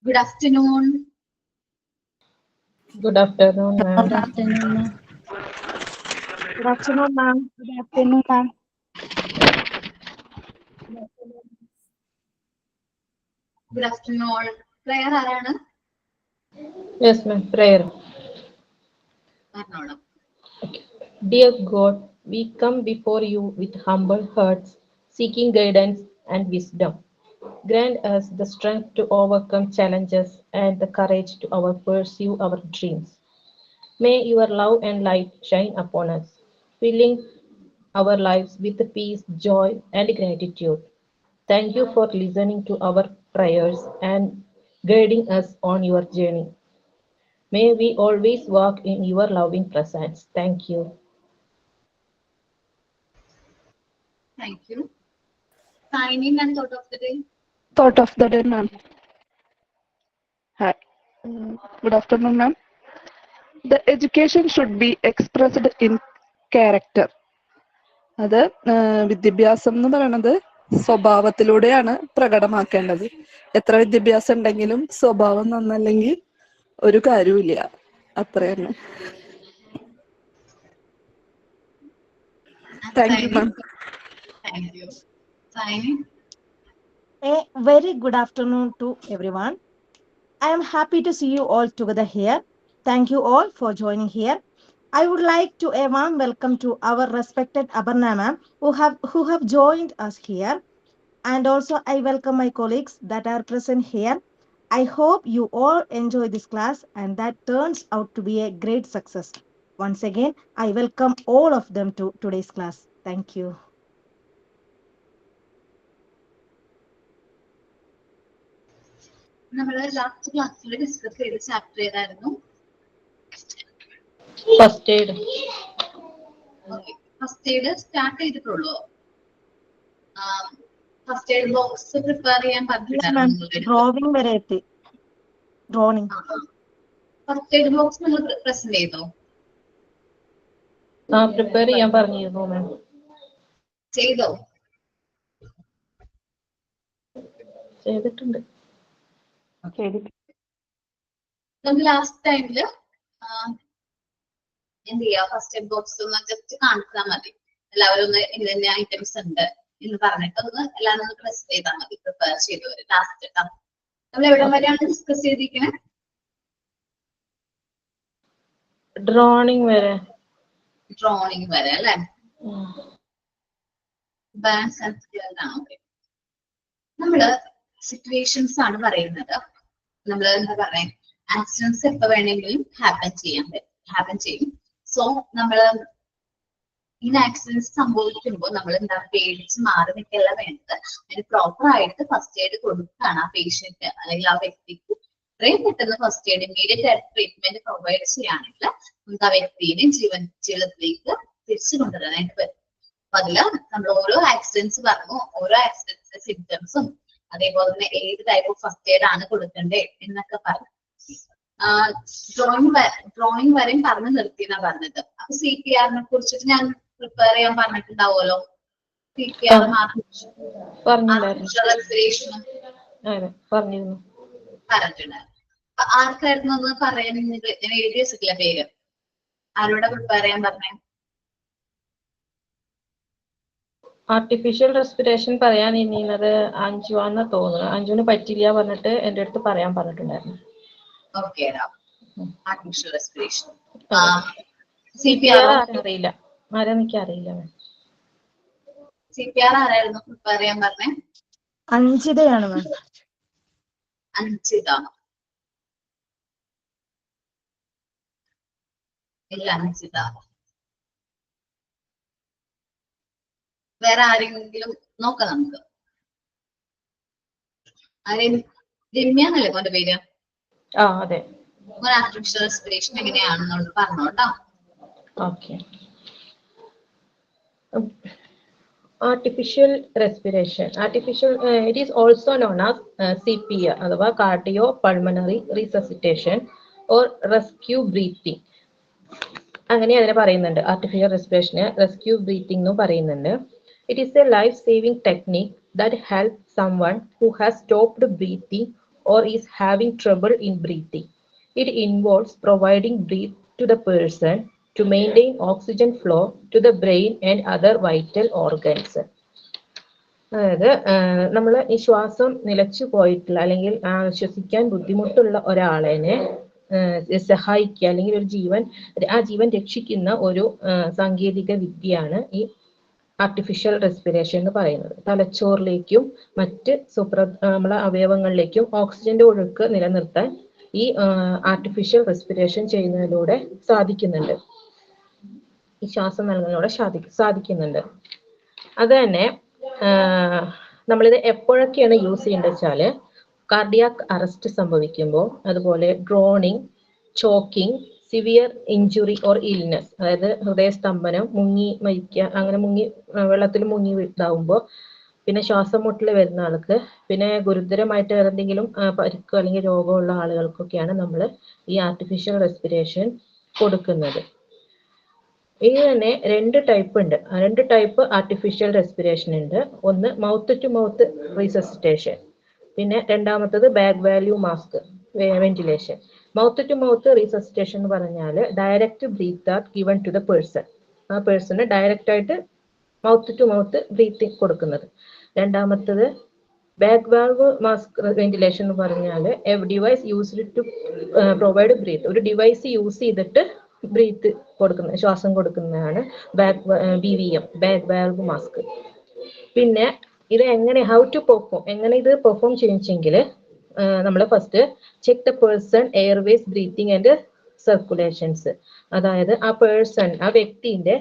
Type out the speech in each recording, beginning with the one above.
Good afternoon. Good afternoon, ma'am. Good afternoon, ma'am. Good afternoon, ma'am. Good afternoon, ma'am. Good afternoon all. Prayer ആരാണ്? Yes, ma'am. Prayer. പറഞ്ഞോളൂ. Dear God, we come before you with humble hearts, seeking guidance and wisdom. Grant us the strength to overcome challenges and the courage to pursue our dreams. May your love and light shine upon us, filling our lives with peace, joy, and gratitude. Thank you for listening to our prayers and guiding us on your journey. May we always walk in your loving presence. Thank you. Thank you. Signing and thought of the day. Thought of the day, ma'am. Hi. Good afternoon, ma'am. The education should be expressed in character. അത് വിദ്യാഭ്യാസം എന്ന് പറയുന്നത് സ്വഭാവത്തിലൂടെയാണ് പ്രകടമാക്കേണ്ടത്. എത്ര വിദ്യാഭ്യാസം ഉണ്ടെങ്കിലും സ്വഭാവം നന്നല്ലെങ്കിൽ ഒരു കാര്യമില്ല. അത്ര തന്നെ. Thank you, ma'am. Thank you. Signing. A very good afternoon to everyone. I am happy to see you all together here. Thank you all for joining here. I would like to a warm welcome to our respected Aparna ma'am who have joined us here. And also I welcome my colleagues that are present here. I hope you all enjoy this class and that turns out to be a great success. Once again, I welcome all of them to today's class. Thank you. നമ്മൾ last ക്ലാസ്സിൽ discuss ചെയ്ത chapter ഏതായിരുന്നു? First aid. First aid start ചെയ്തിട്ടുള്ളൂ. First aid box prepare ചെയ്യാൻ പറഞ്ഞിട്ടുണ്ടായിരുന്നു. Drawing വരെ എത്തി. Drawing. First aid box നിങ്ങൾ പ്രസന്റ് ചെയ്തോ? പ്രിപ്പയർ ചെയ്യാൻ പറഞ്ഞിരുന്നു മാം. ചെയ്തോ? ചെയ്തിട്ടുണ്ട്. നമുക്ക് ലാസ്റ്റ് ടൈമില് എന്ത് ചെയ്യാം, ഫസ്റ്റ് എയ്ഡ് ബോക്സ് ഒന്ന് ജസ്റ്റ് കാണിച്ചാൽ മതി. എല്ലാവരും ഒന്ന് ഇതിന്റെ ഐറ്റംസ് ഉണ്ട് എന്ന് പറഞ്ഞിട്ട് ഒന്ന് എല്ലാവരും ഒന്ന് പ്രസ് ചെയ്താൽ മതി. പ്രിപ്പയർ ചെയ്തവര് ലാസ്റ്റ് നമ്മൾ എവിടെ വരെയാണ് ഡിസ്കസ് ചെയ്തിരിക്കുന്നത്? ഡ്രോയിങ് വരെ. ഡ്രോയിങ് വരെ അല്ലെ? ബാലൻസ് ആൻഡ് സ്കിൽസ് ആണ്. ഓക്കെ, നമ്മള് സിറ്റുവേഷൻസ് ആണ് പറയുന്നത്. നമ്മൾ എന്താ പറയാ, ആക്സിഡൻസ് എപ്പോ വേണമെങ്കിലും ഹാപ്പൻ ചെയ്യും. സോ നമ്മള് ഈ ആക്സിഡൻസ് സംഭവിക്കുമ്പോൾ നമ്മൾ എന്താ പേടിച്ച് മാറി നിൽക്കല്ല വേണ്ടത്. അതിന് പ്രോപ്പർ ആയിട്ട് ഫസ്റ്റ് എയ്ഡ് കൊടുക്കുകയാണ് ആ പേഷ്യന്റ് അല്ലെങ്കിൽ ആ വ്യക്തിക്ക് എത്രയും പെട്ടെന്ന് ഫസ്റ്റ് എയ്ഡ് ഇമ്മീഡിയറ്റ് ആയിട്ട് ട്രീറ്റ്മെന്റ് പ്രൊവൈഡ് ചെയ്യുകയാണെങ്കിൽ നമുക്ക് ആ വ്യക്തിനെ ജീവിതത്തിലേക്ക് തിരിച്ചു കൊണ്ടുവരാനായിട്ട് പറ്റും. അപ്പൊ അതില് നമ്മൾ ഓരോ ആക്സിഡൻസ് പറഞ്ഞു, ഓരോ ആക്സിഡൻസിന്റെ സിംറ്റംസും അതേപോലെ തന്നെ ഏത് ടൈപ്പ് ഓഫ് ഫസ്റ്റ് എയ്ഡ് ആണ് കൊടുക്കേണ്ടത് എന്നൊക്കെ പറഞ്ഞു. ഡ്രോയിങ് വരെയും പറഞ്ഞു നിർത്തിയെന്നാ പറഞ്ഞത്. അപ്പൊ CPR-നെ കുറിച്ചിട്ട് ഞാൻ പ്രിപ്പയർ ചെയ്യാൻ പറഞ്ഞിട്ടുണ്ടാവുമല്ലോ. CPR പറഞ്ഞിരുന്നു. പറഞ്ഞിട്ടുണ്ടായിരുന്നു. അപ്പൊ ആർക്കായിരുന്നു ഒന്ന് പറയാൻ ഞാൻ എഴുതി വെച്ചിട്ടില്ല പേര്. ആരോടെ പ്രിപ്പയർ ചെയ്യാൻ പറഞ്ഞേ? ആർട്ടിഫിഷ്യൽ റെസ്പിറേഷൻ പറയാൻ ഇനിയുന്നത് അഞ്ജുവാന്ന് തോന്നുന്നു. അഞ്ജുവിന് പറ്റില്ല പറഞ്ഞിട്ട് എന്റെ അടുത്ത് പറയാൻ പറഞ്ഞിട്ടുണ്ടായിരുന്നു. Okay, artificial respiration. CPR അറിയില്ല, ആരെനിക്ക് അറിയില്ല. CPR ആരായിരുന്നു പ്രിപ്പയർ ചെയ്യാൻ പറഞ്ഞേ? അഞ്ജിതയാണ് മാം. അഞ്ജിത. ഇല്ല, അഞ്ജിത. വേറെ ആരെങ്കിലും നോക്കാം നമുക്ക്. രമ്യ എന്നല്ലേ മോന്റെ പേര്? അതെ. ആർട്ടിഫിഷ്യൽ റെസ്പിറേഷൻ എങ്ങനെയാണെന്നുള്ളത് പറഞ്ഞോട്ടോ. Okay. Artificial respiration. It is also known as CPR, അഥവാ cardiopulmonary resuscitation or rescue breathing. അങ്ങനെ അതിനെ പറയുന്നുണ്ട്. ആർട്ടിഫിഷ്യൽ റെസ്പിറേഷന് റെസ്ക്യൂ ബ്രീത്തിങ് എന്നും പറയുന്നുണ്ട്. It is a life-saving technique that helps someone who has stopped breathing or is having trouble in breathing. It involves providing breath to the person to maintain oxygen flow to the brain and other vital organs. അതായത് നമ്മൾ ഈ ശ്വാസം നിലച്ചു പോയിട്ടുള്ള അല്ലെങ്കിൽ ശ്വസിക്കാൻ ബുദ്ധിമുട്ടുള്ള ഒരാളെ സഹായിക്കുക അല്ലെങ്കിൽ ആ ജീവൻ രക്ഷിക്കുന്ന ഒരു സാങ്കേതിക വിദ്യയാണ് ഈ ആർട്ടിഫിഷ്യൽ റെസ്പിറേഷൻ എന്ന് പറയുന്നത്. തലച്ചോറിലേക്കും മറ്റ് നമ്മളെ അവയവങ്ങളിലേക്കും ഓക്സിജന്റെ ഒഴുക്ക് നിലനിർത്താൻ ഈ ആർട്ടിഫിഷ്യൽ റെസ്പിറേഷൻ ചെയ്യുന്നതിലൂടെ സാധിക്കുന്നുണ്ട്. ഈ ശ്വാസം നൽകുന്നതിലൂടെ സാധിക്കുന്നുണ്ട്. അത് തന്നെ നമ്മളിത് എപ്പോഴൊക്കെയാണ് യൂസ് ചെയ്യേണ്ടത് വെച്ചാല് കാർഡിയാക് അറസ്റ്റ് സംഭവിക്കുമ്പോൾ, അതുപോലെ drowning, choking, severe injury or illness, അതായത് ഹൃദയസ്തംഭനം, മുങ്ങി മരിക്കുക, അങ്ങനെ വെള്ളത്തിൽ മുങ്ങി ഇതാവുമ്പോൾ, പിന്നെ ശ്വാസം മുട്ടൽ വരുന്ന ആൾക്ക്, പിന്നെ ഗുരുതരമായിട്ട് എന്തെങ്കിലും പരിക്കോ അല്ലെങ്കിൽ രോഗമുള്ള ആളുകൾക്കൊക്കെയാണ് നമ്മൾ ഈ ആർട്ടിഫിഷ്യൽ റെസ്പിറേഷൻ കൊടുക്കുന്നത്. ഇത് തന്നെ രണ്ട് ടൈപ്പ് ആർട്ടിഫിഷ്യൽ റെസ്പിറേഷൻ ഉണ്ട്. ഒന്ന് മൗത്ത് ടു മൗത്ത് റീസസിറ്റേഷൻ, പിന്നെ രണ്ടാമത്തത് bag valve mask ventilation. Mouth to mouth resuscitation എന്ന് പറഞ്ഞാൽ direct breath are given to the person, ആ പേഴ്സണ് ഡയറക്റ്റ് ആയിട്ട് മൗത്ത് ടു മൗത്ത് ബ്രീത്തിങ് കൊടുക്കുന്നത്. രണ്ടാമത്തത് ബാക്ക് വാൽവ് മാസ്ക് വെന്റിലേഷൻ എന്ന് പറഞ്ഞാൽ a device used to provide breath, ഒരു ഡിവൈസ് യൂസ് ചെയ്തിട്ട് ബ്രീത്ത് കൊടുക്കുന്ന, ശ്വാസം കൊടുക്കുന്നതാണ് BVM, ബാക്ക് വാൽവ് മാസ്ക്. പിന്നെ ഇത് ഹൗ ടു പെർഫോം, എങ്ങനെ ഇത് പെർഫോം ചെയ്യുമെങ്കിൽ നമ്മൾ first check the person Airways breathing and circulations, അതായത് ആ വ്യക്തിന്റെ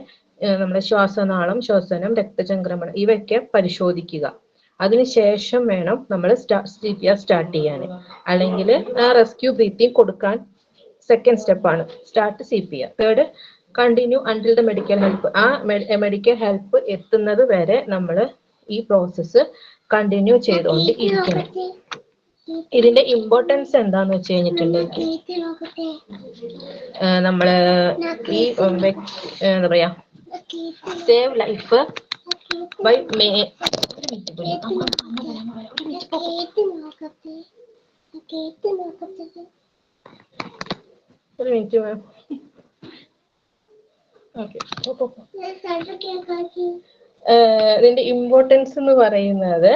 നമ്മുടെ ശ്വാസനാളം, ശ്വസനം, രക്തചംക്രമണം ഇവയൊക്കെ പരിശോധിക്കുക. അതിനുശേഷം വേണം നമ്മൾ CPR സ്റ്റാർട്ട് ചെയ്യാൻ. അല്ലെങ്കിൽ റെസ്ക്യൂ ബ്രീത്തിങ് കൊടുക്കാൻ സെക്കൻഡ് സ്റ്റെപ്പാണ് start CPR. Third continue until the medical help, ആ മെഡിക്കൽ ഹെൽപ്പ് എത്തുന്നത് വരെ നമ്മൾ ഈ പ്രോസസ്സ് കണ്ടിന്യൂ ചെയ്തുകൊണ്ട് ഇരിക്കണം. ഇതിന്റെ ഇമ്പോർട്ടൻസ് എന്താന്ന് വെച്ച് കഴിഞ്ഞിട്ടുണ്ടെങ്കിൽ നമ്മള് ഈ എന്താ പറയാ സേവ് ലൈഫ് ബൈ ഒരു മിനിറ്റ് മാം. ഇതിന്റെ ഇമ്പോർട്ടൻസ് എന്ന് പറയുന്നത്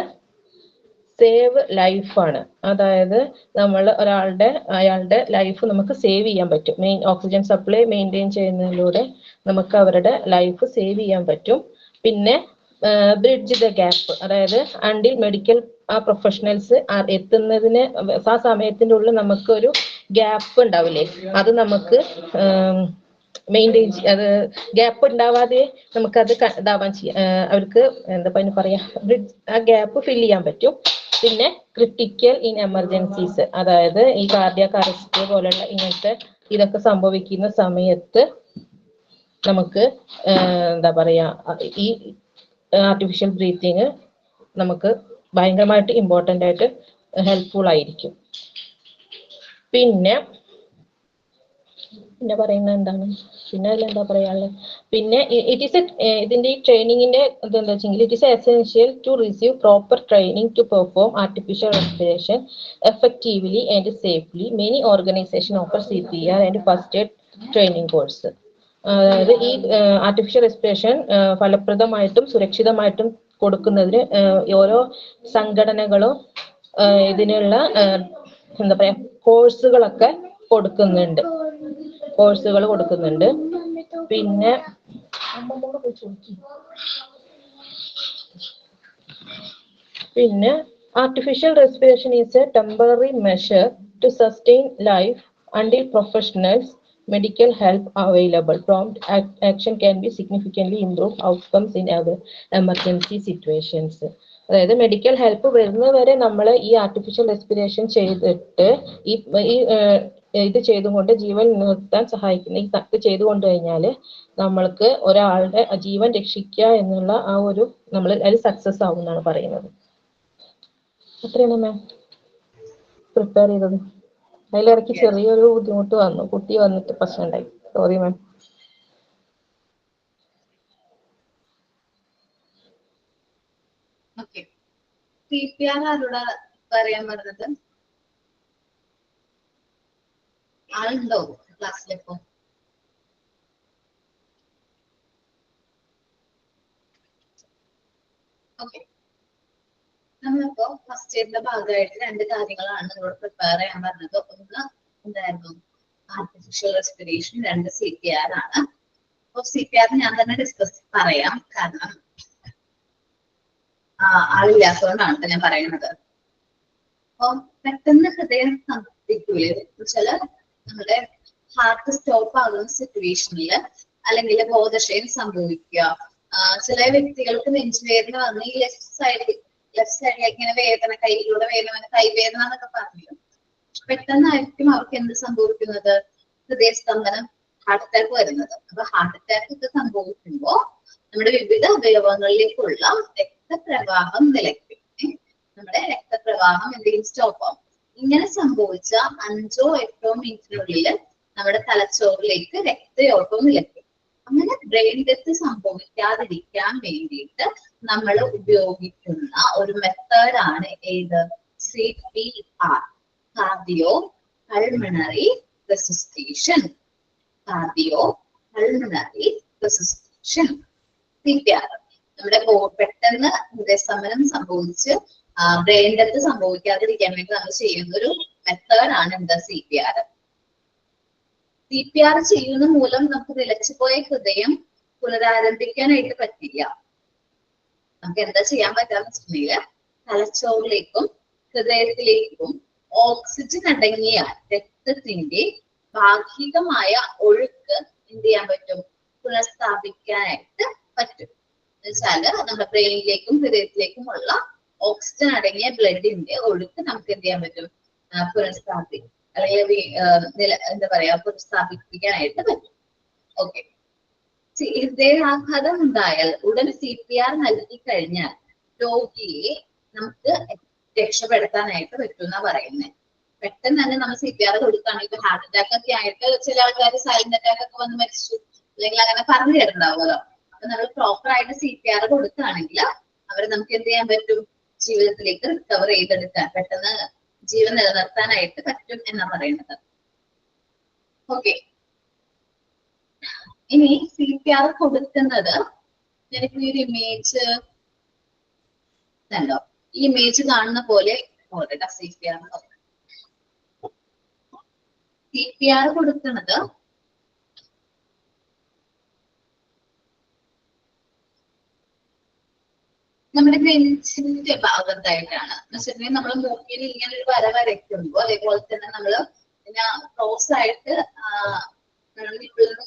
സേവ് ലൈഫാണ്. അതായത് നമ്മൾ അയാളുടെ ലൈഫ് നമുക്ക് സേവ് ചെയ്യാൻ പറ്റും. ഓക്സിജൻ സപ്ലൈ മെയിൻറ്റെയിൻ ചെയ്യുന്നതിലൂടെ നമുക്ക് അവരുടെ ലൈഫ് സേവ് ചെയ്യാൻ പറ്റും. പിന്നെ ബ്രിഡ്ജ് ദ ഗ്യാപ്പ്, അതായത് അണ്ടിൽ മെഡിക്കൽ പ്രൊഫഷണൽസ് എത്തുന്നതിന് ആ സമയത്തിൻ്റെ ഉള്ളിൽ നമുക്കൊരു ഗ്യാപ്പ് ഉണ്ടാവില്ലേ, അത് നമുക്ക് മെയിൻറ്റെയിൻ അത് ഗ്യാപ്പ് ഉണ്ടാവാതെ നമുക്കത് ഇതാവാൻ അവർക്ക് എന്താ പറയാ ആ ഗ്യാപ്പ് ഫില്ല് ചെയ്യാൻ പറ്റും. പിന്നെ ക്രിട്ടിക്കൽ ഇൻ എമർജൻസീസ്, അതായത് ഈ കാർഡിയാക് അറസ്റ്റ് പോലുള്ള ഇങ്ങനത്തെ ഇതൊക്കെ സംഭവിക്കുന്ന സമയത്ത് നമുക്ക് എന്താ പറയാ ഈ ആർട്ടിഫിഷ്യൽ ബ്രീത്തിങ് നമുക്ക് ഭയങ്കരമായിട്ട് ഇമ്പോർട്ടൻ്റ് ആയിട്ട് ഹെൽപ്ഫുൾ ആയിരിക്കും. പിന്നെ പറയുന്നത് എന്താണ്, പിന്നെ അതിലെന്താ പറയാനുള്ളത്, പിന്നെ ഇതിന്റെ ഈ ട്രെയിനിങ്ങിന്റെ ഇതെന്താ വെച്ചെങ്കിൽ it is essential to receive proper training to perform artificial respiration effectively and safely. Many organization offer CPR and first aid training course. അതായത് ഈ ആർട്ടിഫിഷ്യൽ റെസ്പിറേഷൻ ഫലപ്രദമായിട്ടും സുരക്ഷിതമായിട്ടും കൊടുക്കുന്നതിന് ഓരോ സംഘടനകളും ഇതിനുള്ള എന്താ പറയാ കോഴ്സുകളൊക്കെ കൊടുക്കുന്നുണ്ട്. പിന്നെ artificial respiration is a temporary measure to sustain life until professionals medical help available. Prompt action can be significantly improve outcomes in emergency situations. അതായത് മെഡിക്കൽ ഹെൽപ്പ് വരുന്നവരെ നമ്മൾ ഈ ആർട്ടിഫിഷ്യൽ റെസ്പിറേഷൻ ചെയ്തിട്ട് ഇത് ചെയ്തുകൊണ്ട് ജീവൻ നിർത്താൻ സഹായിക്കുന്ന ഈ ഇത് ചെയ്തുകൊണ്ട് കഴിഞ്ഞാൽ നമ്മൾക്ക് ഒരാളുടെ ജീവൻ രക്ഷിക്കുക എന്നുള്ള ആ ഒരു നമ്മൾ അതിൽ സക്സസ് ആവും എന്നാണ് പറയുന്നത്. അത്രയാണ് മാം പ്രിപ്പയർ ചെയ്തത്. അതിലിടയ്ക്ക് ചെറിയൊരു ബുദ്ധിമുട്ട് വന്നു, കുട്ടി വന്നിട്ട് പ്രശ്നം ഉണ്ടായി. Sorry ma'am. CPR ആരോടാ പറയാൻ പറഞ്ഞത്? ആളുണ്ടോ ക്ലാസ്സിലിപ്പോ? ഓക്കെ, നമ്മളിപ്പോ ഫസ്റ്റ് ഇയറിന്റെ ഭാഗമായിട്ട് 2 കാര്യങ്ങളാണ് നിങ്ങളോട് പ്രിപ്പയർ ചെയ്യാൻ പറഞ്ഞത്. ഒന്ന് എന്തായിരുന്നു? ആർട്ടിഫിഷ്യൽ റെസ്പിറേഷൻ, 2 CPR ആണ്. അപ്പൊ CPR ഞാൻ തന്നെ ഡിസ്കസ് പറയാം, കാരണം ആളില്ലാത്തതുകൊണ്ടാണ് ഞാൻ പറയുന്നത്. അപ്പൊ പെട്ടെന്ന് ഹൃദയം സംഭവിക്കൂലേ വെച്ചാല് നമ്മുടെ ഹാർട്ട് സ്റ്റോപ്പ് ആകുന്ന സിറ്റുവേഷനിൽ അല്ലെങ്കിൽ ബോധക്ഷയം സംഭവിക്കുക. ചില വ്യക്തികൾക്ക് നെഞ്ചുവേദന വന്ന് ഈ ലെഫ്റ്റ് സൈഡിലേക്ക് ഇങ്ങനെ വേദന, കൈയിലൂടെ വേദന, കൈവേദന എന്നൊക്കെ പറഞ്ഞു. പെട്ടെന്നായിരിക്കും അവർക്ക് എന്ത് സംഭവിക്കുന്നത്? ഹൃദയസ്തംഭനം, ഹാർട്ട് അറ്റാക്ക് വരുന്നത്. അപ്പൊ ഹാർട്ട് അറ്റാക്ക് ഒക്കെ സംഭവിക്കുമ്പോ നമ്മുടെ വിവിധ അവയവങ്ങളിലേക്കുള്ള രക്തപ്രവാഹം നിലയ്ക്കും. നമ്മുടെ രക്തപ്രവാഹം എന്തെങ്കിലും സ്റ്റോപ്പ് ആവും. ഇങ്ങനെ സംഭവിച്ച 5 or 8 മിനിറ്റിനുള്ളിൽ നമ്മുടെ തലച്ചോറിലേക്ക് രക്തയോട്ടം നിലയ്ക്കും. അങ്ങനെ ബ്രെയിൻ ഡെത്ത് സംഭവിക്കാതിരിക്കാൻ വേണ്ടിയിട്ട് നമ്മൾ ഉപയോഗിക്കുന്ന ഒരു മെത്തേഡാണ് ഏത്? CPR, cardio pulmonary റെസിസ്റ്റേഷൻ. Cardio pulmonary റെസിസ്റ്റേഷൻ, CPR. നമ്മുടെ പെട്ടെന്ന് ഹൃദയസ്തംഭനം സംഭവിച്ച് ബ്രെയിൻ ഡെത്ത് സംഭവിക്കാതിരിക്കാൻ വേണ്ടി നമ്മൾ ചെയ്യുന്ന ഒരു മെത്തേഡാണ് എന്താ? CPR. CPR ചെയ്യുന്ന മൂലം നമുക്ക് നിലച്ചുപോയ ഹൃദയം പുനരാരംഭിക്കാനായിട്ട് പറ്റില്ല. നമുക്ക് എന്താ ചെയ്യാൻ പറ്റാന്ന് വെച്ചിട്ടുണ്ടെങ്കിൽ തലച്ചോറിലേക്കും ഹൃദയത്തിലേക്കും ഓക്സിജൻ അടങ്ങിയ രക്തത്തിന്റെ ഭാഗികമായ ഒഴുക്ക് എന്ത് ചെയ്യാൻ പറ്റും? പുനഃസ്ഥാപിക്കാനായിട്ട് പറ്റും. എന്നുവെച്ചാല് നമ്മുടെ ബ്രെയിനിലേക്കും ഹൃദയത്തിലേക്കുമുള്ള ഓക്സിജൻ അടങ്ങിയ ബ്ലഡിന്റെ ഒഴുക്ക് നമുക്ക് എന്ത് ചെയ്യാൻ പറ്റും? പുനഃസ്ഥാപിക്കും, അല്ലെങ്കിൽ എന്താ പറയാ, പുനഃസ്ഥാപിപ്പിക്കാനായിട്ട് പറ്റും. ഓക്കെ, ഹൃദയാഘാതം ഉണ്ടായാൽ ഉടൻ CPR നൽകി കഴിഞ്ഞാൽ രോഗിയെ നമുക്ക് രക്ഷപ്പെടുത്താനായിട്ട് പറ്റുമെന്നാ പറയുന്നത്. പെട്ടെന്ന് തന്നെ നമ്മൾ CPR കൊടുക്കുകയാണെങ്കിൽ, ഇപ്പൊ ഹാർട്ട് അറ്റാക്ക് ഒക്കെ ആയിട്ട് ചില ആൾക്കാർ സൈലന്റ് അറ്റാക്ക് ഒക്കെ വന്ന് മരിച്ചു, അല്ലെങ്കിൽ അങ്ങനെ പറഞ്ഞു കേട്ടിട്ടുണ്ടാവുമല്ലോ. അപ്പൊ നമ്മൾ പ്രോപ്പർ ആയിട്ട് CPR കൊടുക്കുകയാണെങ്കിൽ അവരെ നമുക്ക് എന്ത് ചെയ്യാൻ പറ്റും? ജീവിതത്തിലേക്ക് റിക്കവർ ചെയ്തെടുക്കാൻ, പെട്ടെന്ന് ജീവൻ നിലനിർത്താനായിട്ട് പറ്റും എന്നാ പറയുന്നത്. ഓക്കെ, ഇനി CPR കൊടുക്കുന്നത്, ഞാനിപ്പോ ഈ ഒരു ഇമേജ് കണ്ടോ? ഈ ഇമേജ് കാണുന്ന പോലെ CPR കൊടുക്കുന്നത് നമ്മുടെ നെഞ്ചിന്റെ ഭാഗത്തായിട്ടാണ്. എന്ന് വെച്ചിട്ടുണ്ടെങ്കിൽ നമ്മൾ മൂക്കിൽ ഇങ്ങനെ ഒരു വര വരയ്ക്കുമ്പോ അതേപോലെ തന്നെ നമ്മള് പിന്നെ ക്രോസ് ആയിട്ട്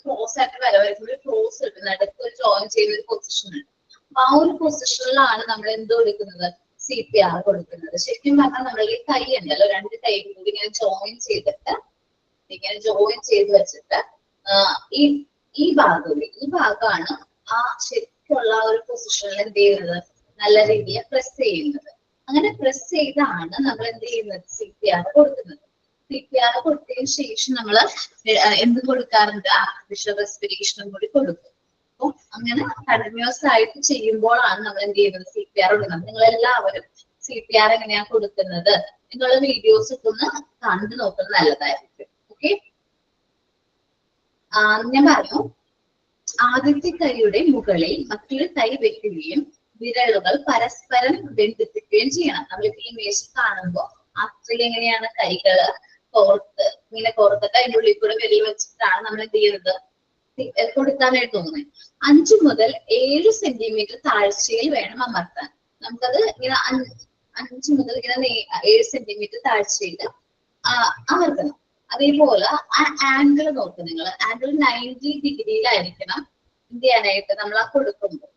ക്രോസ് ആയിട്ട് വര വരയ്ക്കുമ്പോൾ ക്രോസ് കിട്ടുന്ന ഇടയ്ക്ക് ഒരു ജോയിൻ ചെയ്യുന്ന ഒരു പൊസിഷൻ ഉണ്ട്. അപ്പൊ ആ ഒരു പൊസിഷനിലാണ് നമ്മൾ എന്ത് കൊടുക്കുന്നത്? CPR കൊടുക്കുന്നത്. ശരിക്കും പറഞ്ഞാൽ നമ്മൾ ഈ കൈ ഉണ്ടല്ലോ, 2 കൈയും കൂടി ഇങ്ങനെ ജോയിൻ ചെയ്തിട്ട് വെച്ചിട്ട് ഈ ഭാഗമാണ് ആ ശരിക്കുള്ള ഒരു പൊസിഷനിൽ എന്ത് ചെയ്യുന്നത്? നല്ല രീതിയിൽ പ്രസ് ചെയ്യുന്നത്. അങ്ങനെ പ്രസ് ചെയ്താണ് നമ്മൾ എന്ത് ചെയ്യുന്നത്? CPR കൊടുക്കുന്നത്. CPR കൊടുത്തതിന് ശേഷം നമ്മൾ എന്ത് കൊടുക്കാറുണ്ട്? ആർട്ടിഫിഷ്യൽ റെസ്പിറേഷനും കൂടി കൊടുക്കും. അപ്പൊ അങ്ങനെ കണ്ടിന്യൂസ് ആയിട്ട് ചെയ്യുമ്പോഴാണ് നമ്മൾ എന്ത് ചെയ്യുന്നത്? CPR കൊടുക്കുന്നത്. നിങ്ങൾ എല്ലാവരും CPR എങ്ങനെയാ കൊടുക്കുന്നത് നിങ്ങളുടെ വീഡിയോസ് ഒക്കെ ഒന്ന് കണ്ടു നോക്കുന്നത് നല്ലതായിരിക്കും. ഓക്കെ, ഞാൻ പറഞ്ഞു, ആദ്യത്തെ കൈയുടെ മുകളിൽ മറ്റൊരു കൈ വെക്കുകയും വിരലുകൾ പരസ്പരം ബന്ധിപ്പിക്കുകയും ചെയ്യണം. നമ്മളിപ്പോ ഈ ഇമേജ് കാണുമ്പോൾ അത്രയും എങ്ങനെയാണ് കൈകള് ഇങ്ങനെ കോർത്തിട്ട് അതിന്റെ ഉള്ളിൽ കൂടെ വിരൽ വെച്ചിട്ടാണ് നമ്മൾ എന്ത് ചെയ്യുന്നത്? കൊടുക്കാനായിട്ട് തോന്നുന്നത്. 5 മുതൽ 7 സെന്റിമീറ്റർ താഴ്ചയിൽ വേണം അമർത്താൻ. നമുക്കത് ഇങ്ങനെ 5 മുതൽ ഇങ്ങനെ 7 സെന്റിമീറ്റർ താഴ്ചയിൽ അമർത്തണം. അതേപോലെ ആ ആംഗിൾ നോക്കുക നിങ്ങൾ. ആംഗിൾ 90 ഡിഗ്രിയിലായിരിക്കണം എന്ത് ചെയ്യാനായിട്ട് നമ്മൾ ആ കൊടുക്കുമ്പോൾ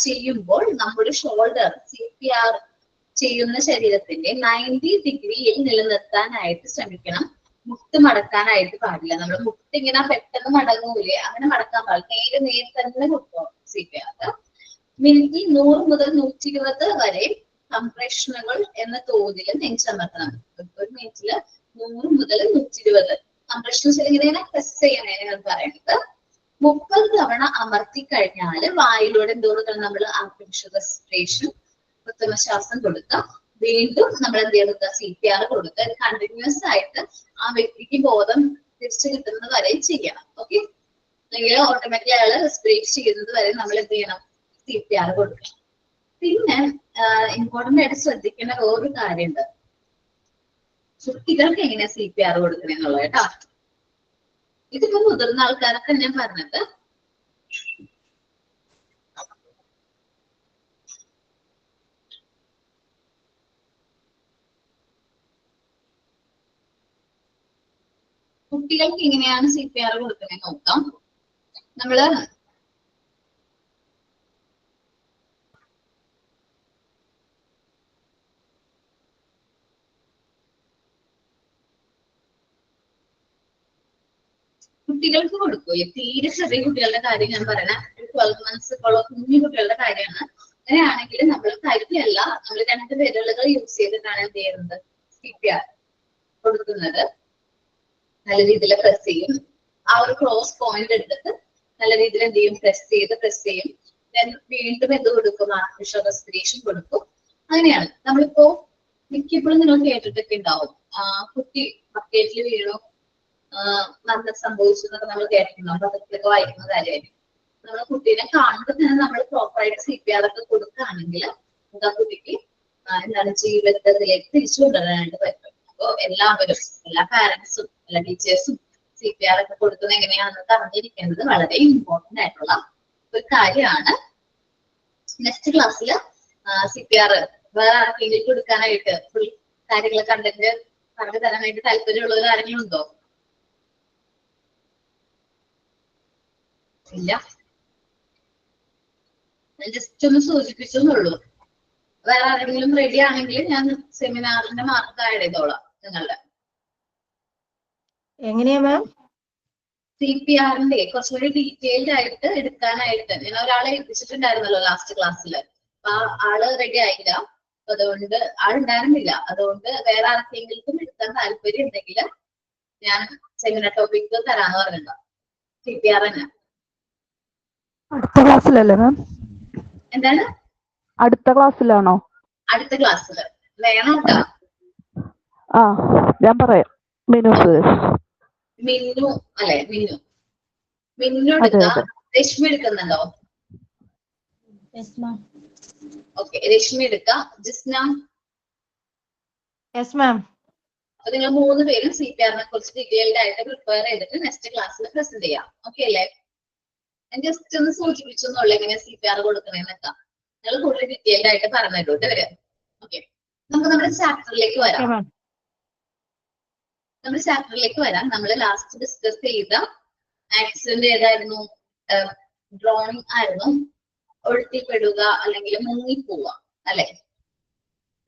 ചെയ്യുമ്പോൾ നമ്മുടെ ഷോൾഡർ CPR ചെയ്യുന്ന ശരീരത്തിന്റെ 90 ഡിഗ്രിയിൽ നിലനിർത്താനായിട്ട് ശ്രമിക്കണം. മുട്ട് മടക്കാനായിട്ട് പാടില്ല. നമ്മൾ മുട്ട് ഇങ്ങനെ പെട്ടെന്ന് മടങ്ങൂലേ, അങ്ങനെ മടക്കാൻ പാടില്ല. നേരെ തന്നെ കൊടുക്കും CPR. മിനിറ്റിൽ 100 മുതൽ 120 വരെ കംപ്രഷനുകൾ എന്ന തോതിൽ നെഞ്ചമർത്തണം. ഒരു മിനിറ്റില് 100 മുതൽ 120 കംപ്രഷൻസ് ഇങ്ങനെ പ്രസ് ചെയ്യണേന്ന് പറയുന്നത്. 30 തവണ അമർത്തി കഴിഞ്ഞാൽ വായിലൂടെ എന്തോരം നമ്മൾ ആർട്ടിഫിഷ്യൽ റെസ്പിറേഷൻ, കൃത്രിമ ശ്വാസം കൊടുക്കാം. വീണ്ടും നമ്മൾ എന്ത് കൊടുക്കുക? CPR കൊടുക്കുക. കണ്ടിന്യൂസ് ആയിട്ട് ആ വ്യക്തിക്ക് ബോധം തിരിച്ചു കിട്ടുന്നത് വരെ ചെയ്യണം. ഓക്കെ, അല്ലെങ്കിൽ ഓട്ടോമാറ്റിക്കലി അയാൾ റെസ്പിറേറ്റ് ചെയ്യുന്നത് വരെ നമ്മൾ എന്ത് ചെയ്യണം? CPR കൊടുക്കണം. പിന്നെ ഇമ്പോർട്ടന്റ് ആയിട്ട് ശ്രദ്ധിക്കേണ്ട വേറൊരു കാര്യമുണ്ട്. കുട്ടികൾക്ക് എങ്ങനെയാ CPR കൊടുക്കണെന്നുള്ളത് കേട്ടോ. ഇതിപ്പോ മുതിർന്ന ആൾക്കാരൊക്കെ ഞാൻ പറഞ്ഞത്. കുട്ടികൾക്ക് എങ്ങനെയാണ് CPR കൊടുക്കുന്നത് നോക്കാം. നമ്മള് കുട്ടികൾക്ക് കൊടുക്കൂലേ, തീരെ ചെറിയ കുട്ടികളുടെ കാര്യം ഞാൻ പറയണ 12 months ഉള്ള കുഞ്ഞു കുട്ടികളുടെ കാര്യമാണ്. അങ്ങനെയാണെങ്കിൽ നമ്മൾ കൈയല്ല, നമ്മൾ 2 വിരലുകൾ യൂസ് ചെയ്തിട്ടാണ് എന്ത് ചെയ്യുന്നത്? CPR കൊടുക്കുന്നത്. നല്ല രീതിയിൽ പ്രസ് ചെയ്യും. ആ ഒരു ക്രോസ് പോയിന്റ് എടുത്തിട്ട് നല്ല രീതിയിൽ എന്ത് ചെയ്യും? പ്രസ് ചെയ്യും. വീണ്ടും എന്ത് കൊടുക്കും? ആർട്ടിഫിഷ്യൽ റെസ്പിറേഷൻ കൊടുക്കും. അങ്ങനെയാണ്. നമ്മളിപ്പോ മിക്കപ്പോഴും നിങ്ങൾ കേട്ടിട്ടൊക്കെ ഉണ്ടാവും, കുട്ടി ബക്കറ്റിൽ വീണു മരണം സംഭവിച്ചു എന്നൊക്കെ നമ്മൾ കേട്ടിട്ടുണ്ടാവും. പത്രത്തിലൊക്കെ വായിക്കുന്ന കാര്യമായിരിക്കും. നമ്മൾ കുട്ടീനെ കാണുമ്പോൾ തന്നെ നമ്മൾ പ്രോപ്പറായിട്ട് CPR ഒക്കെ കൊടുക്കുകയാണെങ്കിൽ ആ കുട്ടിക്ക് എന്താണ് ജീവിതത്തിലേക്ക് തിരിച്ചു കൊണ്ടുവരാനായിട്ട് പറ്റും. അപ്പൊ എല്ലാവരും, എല്ലാ പാരന്റ്സും എല്ലാ ടീച്ചേഴ്സും CPR ഒക്കെ കൊടുക്കുന്നത് എങ്ങനെയാണെന്ന് അറിഞ്ഞിരിക്കേണ്ടത് വളരെ ഇമ്പോർട്ടന്റ് ആയിട്ടുള്ള ഒരു കാര്യമാണ്. നെക്സ്റ്റ് ക്ലാസ്സിൽ CPR വേറെ ആർക്കെങ്കിലും കൊടുക്കാനായിട്ട് ഫുൾ കാര്യങ്ങൾ കണ്ടന്റ് പറഞ്ഞു തരാനായിട്ട് താല്പര്യമുള്ള കാര്യങ്ങളുണ്ടോ? ഇല്ല, ജസ്റ്റ് ഒന്ന് സൂചിപ്പിച്ചെന്നുള്ളൂ. വേറെ ആരെങ്കിലും റെഡി ആണെങ്കിൽ ഞാൻ സെമിനാറിന്റെ മാർക്ക് ആഡ് ചെയ്തോളാം നിങ്ങളുടെ. എങ്ങനെയാ മാം? CPRന്റെ കുറച്ചുകൂടി ഡീറ്റെയിൽഡ് ആയിട്ട് എടുക്കാനായിട്ട് ഞാൻ ഒരാളെ ഏൽപ്പിച്ചിട്ടുണ്ടായിരുന്നല്ലോ ലാസ്റ്റ് ക്ലാസ്സിൽ. അപ്പൊ ആള് റെഡി ആയില്ല. അപ്പൊ അതുകൊണ്ട് ആളുണ്ടായിരുന്നില്ല. അതുകൊണ്ട് വേറെ ആർക്കെങ്കിലും എടുക്കാൻ താല്പര്യം ഉണ്ടെങ്കിൽ ഞാൻ സെമിനാർ ടോപ്പിക് തരാന്ന് പറഞ്ഞിട്ടുണ്ടോ? CPR തന്നെ. അടുത്ത ക്ലാസ്സിലല്ലേ മാം? എന്താണ്? അടുത്ത ക്ലാസ്സിലാണോ? അടുത്ത ക്ലാസ്സിൽ വേണം കേട്ടോ. ആ, ഞാൻ പറയാം. മിനു അല്ലെ? മിന്നു എടുക്കാം. രശ്മി എടുക്കുന്നുണ്ടോ? ഓക്കെ, രശ്മി എടുക്കാം. ജിസ്ന? Yes ma'am. അപ്പൊ നിങ്ങൾ 3 പേരും CPRനെ കുറിച്ച് ഡീറ്റെയിൽഡ് ആയിട്ട് പ്രിപ്പയർ ചെയ്തിട്ട് നെക്സ്റ്റ് ക്ലാസ്സിൽ പ്രസന്റ് ചെയ്യാം. ഓക്കെ അല്ലേ? ഞാൻ ജസ്റ്റ് ഒന്ന് സൂചിപ്പിച്ചെന്നുള്ളൂ എങ്ങനെ CPR കൊടുക്കണേന്നൊക്കെ. നിങ്ങൾ കൂടുതൽ ഡീറ്റെയിൽഡ് ആയിട്ട് പറഞ്ഞിട്ടുണ്ട് വരിക. ഓക്കെ, നമുക്ക് നമ്മുടെ ചാപ്റ്ററിലേക്ക് വരാം. നമ്മൾ ലാസ്റ്റ് ഡിസ്കസ് ചെയ്ത ആക്സിഡന്റ് ഏതായിരുന്നു? ഡ്രോണിങ് ആയിരുന്നു. ഒഴുത്തിപ്പെടുക അല്ലെങ്കിൽ മുങ്ങിപ്പോവുക അല്ലെ?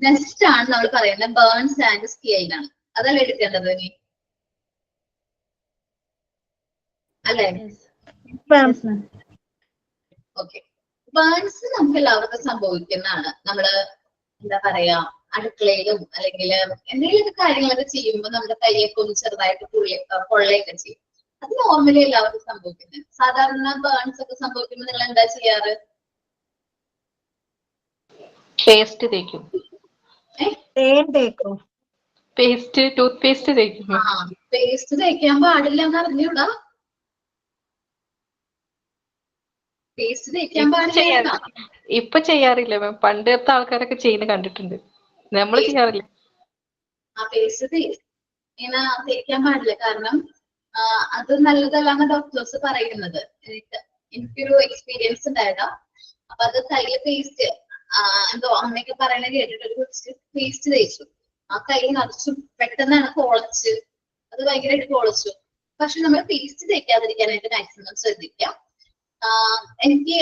നെക്സ്റ്റ് ആണ് നമ്മൾ പറയുന്നത് ബേൺസ് ആൻഡ് സ്കെയിൽ ആണ്. അതല്ലേ എടുക്കേണ്ടത് ഇനി? അല്ലെ? ഓക്കെ, ബേൺസ് നമുക്ക് എല്ലാവർക്കും സംഭവിക്കുന്നതാണ്. നമ്മള് എന്താ പറയാ, അടുക്കളയിലും അല്ലെങ്കിൽ എന്തെങ്കിലുമൊക്കെ കാര്യങ്ങളൊക്കെ ചെയ്യുമ്പോൾ നമ്മുടെ കൈയൊക്കെ ഒന്ന് ചെറുതായിട്ട് പൊള്ളയൊക്കെ ചെയ്യും. അത് നോർമലി എല്ലാവർക്കും സംഭവിക്കുന്നത്. സാധാരണ ബേൺസ് ഒക്കെ സംഭവിക്കുമ്പോൾ നിങ്ങൾ എന്താ ചെയ്യാറ്? പേസ്റ്റ് തേക്കും. ടൂത്ത് പേസ്റ്റ് തേക്കും. പേസ്റ്റ് തേക്കാൻ പാടില്ല എന്ന് അറിഞ്ഞൂടാ? പേസ്റ്റ് തേക്കാൻ പാടില്ല. ഇപ്പൊ ചെയ്യാറില്ല മാം. പണ്ടത്തെ ആൾക്കാരൊക്കെ ചെയ്യുന്ന കണ്ടിട്ടുണ്ട്. നമ്മൾ ചെയ്യാറില്ല. പേസ്റ്റ് ഇങ്ങനെ തേക്കാൻ പാടില്ല. കാരണം അത് നല്ലതല്ലാന്ന് ഡോക്ടേഴ്സ് പറയുന്നത്. എനിക്കൊരു എക്സ്പീരിയൻസ് ഉണ്ടായതാ. അപ്പൊ അത് കയ്യില് പേസ്റ്റ് എന്തോ അമ്മയൊക്കെ പറയണ കേട്ടിട്ട് ഒരു പേസ്റ്റ് തേച്ചു. ആ കൈ നിറച്ചു പെട്ടെന്നാണ് പൊളച്ച്. അത് ഭയങ്കരമായിട്ട് പൊളച്ചു. പക്ഷെ നമ്മൾ പേസ്റ്റ് തേക്കാതിരിക്കാനായിട്ട് മാക്സിമം ശ്രദ്ധിക്കാം. എനിക്ക്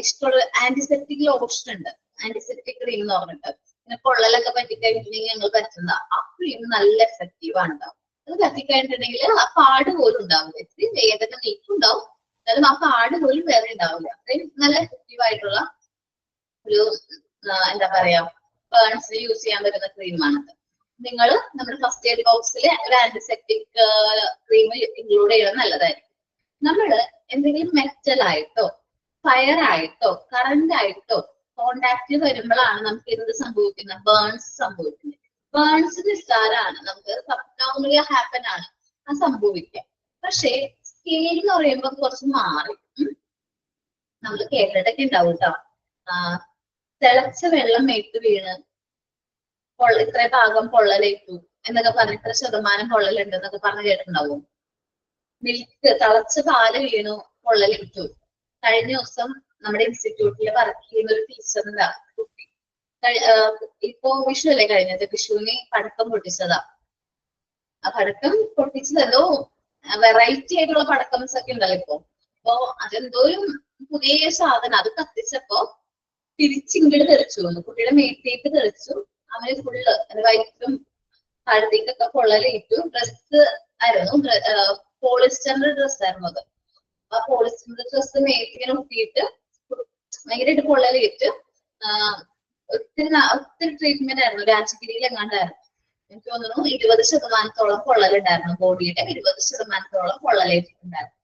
ഇഷ്ടമുള്ള ആന്റിസെപ്റ്റിക് ലോഷൻ ഉണ്ട്. ആന്റിസെപ്റ്റിക് ക്രീം എന്ന് പറഞ്ഞിട്ട് പിന്നെ പൊള്ളലൊക്കെ പറ്റിക്കഴിഞ്ഞിട്ടുണ്ടെങ്കിൽ ഞങ്ങൾ പറ്റുന്ന ആ ക്രീം നല്ല എഫക്റ്റീവ് ആണ്. അത് പറ്റിക്കഴിഞ്ഞിട്ടുണ്ടെങ്കിൽ ആ പാട് പോലും ഉണ്ടാവില്ല. ഇത്തിരി വേദന നീക്കുണ്ടാവും, എന്നാലും ആ പാട് പോലും വേറെ ഉണ്ടാവില്ല. നല്ല എഫക്റ്റീവ് ആയിട്ടുള്ള ഒരു എന്താ പറയാ ബേൺസിന് യൂസ് ചെയ്യാൻ പറ്റുന്ന ക്രീമാണത്. നിങ്ങൾ നമ്മുടെ ഫസ്റ്റ് എയ്ഡ് ബോക്സിൽ ഒരു ആന്റിസെപ്റ്റിക് ക്രീം ഇൻക്ലൂഡ് ചെയ്യുന്നത് നല്ലതായിരിക്കും. നമ്മള് എന്തെങ്കിലും മെറ്റൽ ആയിട്ടോ ഫയർ ആയിട്ടോ കറന്റ് ആയിട്ടോ കോണ്ടാക്ട് വരുമ്പോഴാണ് നമുക്ക് എന്ത് സംഭവിക്കുന്നത്? ബേൺസ് സംഭവിക്കുന്നത്. ബേൺസ് നിസ്സാരാണ്, നമുക്ക് നോർമലി ഹാപ്പൻ ആണ്. സംഭവിക്കാം. പക്ഷേ സ്കെയിൽ എന്ന് പറയുമ്പോൾ കുറച്ച് മാറി. നമ്മൾ കേട്ടിട്ടൊക്കെ ഉണ്ടാവും കേട്ടോ. തിളച്ച വെള്ളം മേത്ത് വീണ് ഇത്ര ഭാഗം പൊള്ളലേറ്റു എന്നൊക്കെ പറഞ്ഞ് ഇത്ര ശതമാനം പൊള്ളലുണ്ട് എന്നൊക്കെ പറഞ്ഞ് കേട്ടിട്ടുണ്ടാവും. മിൽക്ക് തിളച്ച പാല് വീണു പൊള്ളലേറ്റു. കഴിഞ്ഞ ദിവസം നമ്മുടെ ഇൻസ്റ്റിറ്റ്യൂട്ടിൽ വർക്ക് ചെയ്യുന്ന ഒരു ടീച്ചറിന്റെ കുട്ടി ഇപ്പോ വിഷു അല്ലേ കഴിഞ്ഞത്, വിഷുവിന് പടക്കം പൊട്ടിച്ചതാ. ആ പടക്കം പൊട്ടിച്ചതല്ലോ വെറൈറ്റി ആയിട്ടുള്ള പടക്കംസ് ഒക്കെ ഉണ്ടല്ലോ ഇപ്പൊ. അപ്പൊ അതെന്തോ ഒരു പുതിയ സാധനം, അത് കത്തിച്ചപ്പോ തിരിച്ചിങ്ങോട്ട് തെറിച്ചു വന്നു, കുട്ടിയുടെ മേത്തേക്ക് തെറിച്ചു. അവന് ഫുള്ള് വയറ്റും കഴുത്തേക്കൊക്കെ പൊള്ളലേറ്റു. ഡ്രസ്സ് ആയിരുന്നു, പോളിസ്റ്ററിന്റെ ഡ്രസ് ആയിരുന്നു അത്. ആ പോളിസ്റ്ററിന്റെ ഡ്രസ്സ് മേത്തിങ്ങനെ ഒട്ടിയിട്ട് ഭയങ്കരമായിട്ട് പൊള്ളലേറ്റ്. ഒത്തിരി ട്രീറ്റ്മെന്റ് ആയിരുന്നു, രാജഗിരിയിൽ എങ്ങാണ്ടായിരുന്നു. എനിക്ക് തോന്നുന്നു 20% പൊള്ളലുണ്ടായിരുന്നു, ബോഡിയുടെ 20% പൊള്ളലേറ്റിട്ടുണ്ടായിരുന്നു.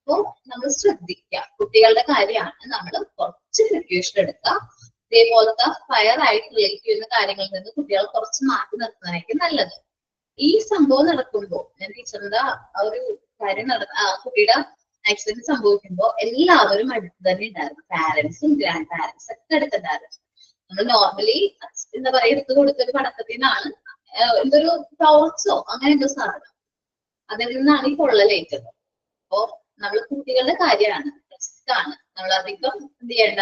അപ്പൊ നമ്മൾ ശ്രദ്ധിക്കുക, കുട്ടികളുടെ കാര്യമാണ്. നമ്മൾ കുറച്ച് പ്രിക്യൂഷൻ എടുക്കുക. ഇതേപോലത്തെ ഫയർ ആയിട്ട് റിലേറ്റ് ചെയ്യുന്ന കാര്യങ്ങളിൽ നിന്ന് കുട്ടികളെ കുറച്ച് മാറ്റി നിർത്തുന്നതായിരിക്കും നല്ലത്. ഈ സംഭവം നടക്കുമ്പോൾ ഞാൻ ടീച്ചറിന്റെ ഒരു കാര്യം കുട്ടിയുടെ ആക്സിഡന്റ് സംഭവിക്കുമ്പോൾ എല്ലാവരും അടുത്ത് തന്നെ ഉണ്ടായിരുന്നു. പാരന്റ്സും ഗ്രാൻഡ് പാരന്റ്സ് ഒക്കെ അടുത്തുണ്ടായിരുന്നു. നമ്മൾ നോർമലി എന്താ പറയാ എടുത്തു കൊടുത്തൊരു പടക്കത്തിനാണ് എന്തൊരു ടോർച്ചോ അങ്ങനെ എന്തോ സാധനം, അതിൽ നിന്നാണ് ഈ പൊള്ളലേറ്റത്. അപ്പോ നമ്മൾ കുട്ടികളുടെ കാര്യമാണ്, റിസ്ക്കാണ്. നമ്മൾ അധികം എന്ത് ചെയ്യേണ്ട,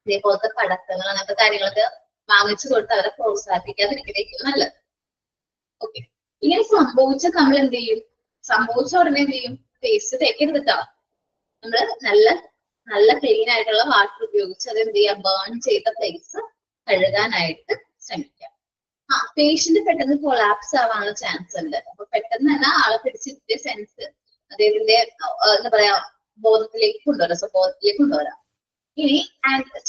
ഇതേപോലത്തെ പടക്കങ്ങൾ അങ്ങനത്തെ കാര്യങ്ങളൊക്കെ വാങ്ങിച്ചു കൊടുത്ത് അവരെ പ്രോത്സാഹിപ്പിക്കാതിരിക്കുന്നതായിരിക്കും നല്ലത്. ഓക്കെ, ഇങ്ങനെ സംഭവിച്ച നമ്മൾ എന്ത് ചെയ്യും? സംഭവിച്ച ഉടനെ എന്ത് ചെയ്യും? ഫേസ് തേക്കെടുത്തിട്ടാ നമ്മള് നല്ല ക്ലീൻ ആയിട്ടുള്ള വാട്ടർ ഉപയോഗിച്ച് അത് എന്ത് ചെയ്യാം? ബേൺ ചെയ്ത പ്ലേസ് കഴുകാനായിട്ട് ശ്രമിക്കാം. പേഷ്യന്റ് പെട്ടെന്ന് കൊളാപ്സ് ആവാനുള്ള ചാൻസ് ഉണ്ട്. അപ്പൊ പെട്ടെന്ന് തന്നെ ആളെ പിടിച്ചിട്ട് സെൻസ് അദ്ദേഹത്തിന്റെ എന്താ പറയാ ബോധത്തിലേക്ക് കൊണ്ടുവരാം, സ്വബോധത്തിലേക്ക് കൊണ്ടുവരാം. ഇനി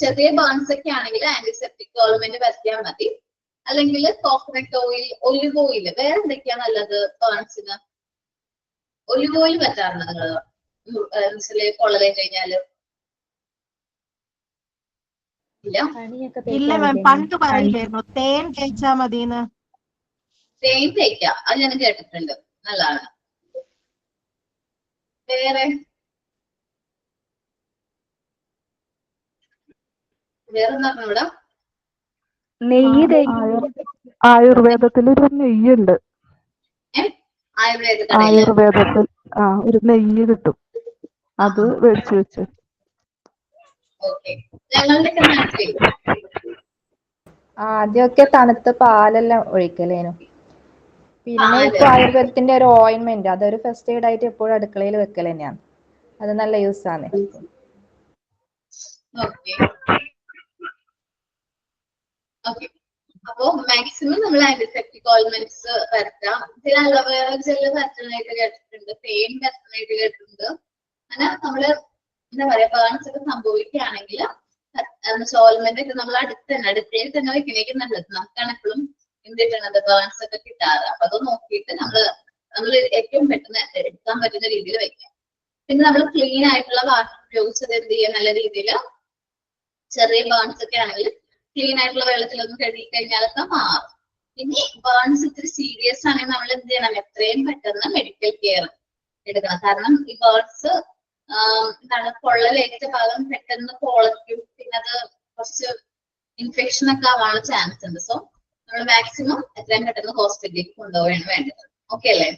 ചെറിയ ബേൺസ് ഒക്കെ ആണെങ്കിൽ ആന്റിസെപ്റ്റിക് ഓയിൽമെന്റ് പരത്തിയാൽ മതി. അല്ലെങ്കിൽ കോക്കനട്ട് ഓയിൽ, ഒലിവ് ഓയിൽ. വേറെ എന്തൊക്കെയാ നല്ലത് ബേൺസിന്? ഒലിവ് ഓയിൽ പറ്റാറുണ്ട് നിങ്ങള് പൊള്ളലേറ്റ് കഴിഞ്ഞാല്? ഇല്ല മാം, പണ്ട് പറയില്ലായിരുന്നു തേൻ തേച്ചാ മതിന്ന്. തേൻ തേക്കാം, അത് ഞാൻ കേട്ടിട്ടുണ്ട്, നല്ലതാണ്. വേറെ വേറെന്താ ഇവിടെ? നെയ്യ് ആയുർവേദത്തിൽ ഒരു നെയ്യുണ്ട്. ആയുർവേദത്തിൽ ഒരു നെയ്യ് കിട്ടും, അത് മേടിച്ചു വെച്ചു. ആദ്യമൊക്കെ തണുത്ത പാലെല്ലാം ഒഴിക്കലേനു. പിന്നെ ഇപ്പൊ ആയുർവേദത്തിന്റെ ഒരു ഓയിൻമെന്റ്, അതൊരു ഫസ്റ്റ് എയ്ഡ് ആയിട്ട് എപ്പോഴും അടുക്കളയിൽ വെക്കൽ തന്നെയാണ്. അത് നല്ല യൂസ് ആണ്. അപ്പോ മാക്സിമം നമ്മൾ ആന്റിസെപ്റ്റിക് ഓയിൽമെന്റ്സ് പരത്താം. ചില അലോവേറ ജെല്ല് പരത്താനായിട്ട് കേട്ടിട്ടുണ്ട്, തേൻ പരത്താനായിട്ട് കേട്ടിട്ടുണ്ട്. അങ്ങനെ നമ്മള് എന്താ പറയാ ബേൺസ് ഒക്കെ സംഭവിക്കുകയാണെങ്കിൽ ഓയിൽമെന്റ് ഒക്കെ നമ്മൾ അടുത്തയിൽ തന്നെ വെക്കുന്നേക്കും നല്ലത്. നമുക്കാണ് എപ്പോഴും എന്ത് കിട്ടണത്? ബേൺസ് ഒക്കെ കിട്ടാറ്. അപ്പൊ അത് നോക്കിയിട്ട് നമ്മൾ ഏറ്റവും പെട്ടെന്ന് എടുക്കാൻ പറ്റുന്ന രീതിയിൽ വെക്കാം. പിന്നെ നമ്മൾ ക്ലീൻ ആയിട്ടുള്ള വാട്ടർ ഉപയോഗിച്ചത് എന്ത് ചെയ്യാൻ നല്ല രീതിയിൽ ചെറിയ ബേൺസ് ഒക്കെ ആണെങ്കിൽ ക്ലീൻ ആയിട്ടുള്ള വെള്ളത്തിലൊന്നും കഴുകി കഴിഞ്ഞാലൊക്കെ മാറും. ഇനി ബേൺസ് ഇത്തിരി സീരിയസ് ആണെങ്കിൽ നമ്മൾ എന്ത് ചെയ്യണം? എത്രയും പെട്ടെന്ന് മെഡിക്കൽ കെയർ എടുക്കണം. കാരണം ഈ ബേൺസ് എന്താണ് പൊള്ളലേറ്റ ഭാഗം പെട്ടെന്ന് പൊളയ്ക്കും, പിന്നെ അത് കുറച്ച് ഇൻഫെക്ഷൻ ഒക്കെ ആവാനുള്ള ചാൻസ് ഉണ്ട്. സോ നമ്മൾ മാക്സിമം എത്രയും പെട്ടെന്ന് ഹോസ്പിറ്റലിലേക്ക് കൊണ്ടുപോവുകയാണ് വേണ്ടത്. ഓക്കെ അല്ലേ?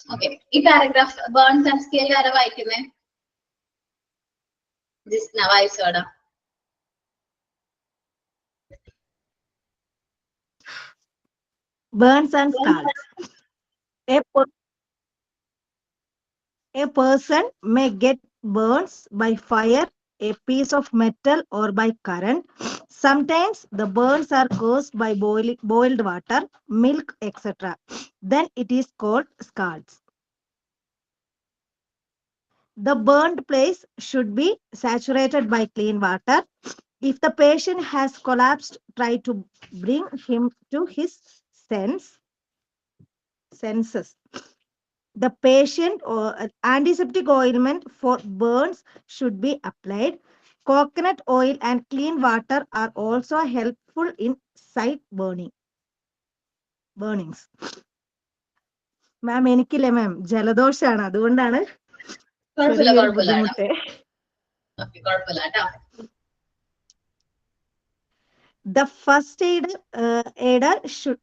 ഓക്കെ, ഈ പാരഗ്രാഫ് ബേൺസ് ആൻഡ് സ്കെയിൽ ആരാ വായിക്കുന്നേ? Jisna വായിച്ചോടാ. Burns and scars. A person may get burns by fire, a piece of metal, or by current. Sometimes the burns are caused by boiled water, milk, etc. Then it is called scars. The burned place should be saturated by clean water. If the patient has collapsed, try to bring him to his senses. The patient or antiseptic ointment for burns should be applied. Coconut oil and clean water are also helpful in site burning. ബേണിങ്സ്. മാം എനിക്കില്ലേ മാം ജലദോഷാണ്, അതുകൊണ്ടാണ് കുഴപ്പമില്ല ചെറിയൊരു കുഴപ്പമില്ല ബുദ്ധിമുട്ട്. Okay കുഴപ്പമില്ല കേട്ടോ. The first aider should,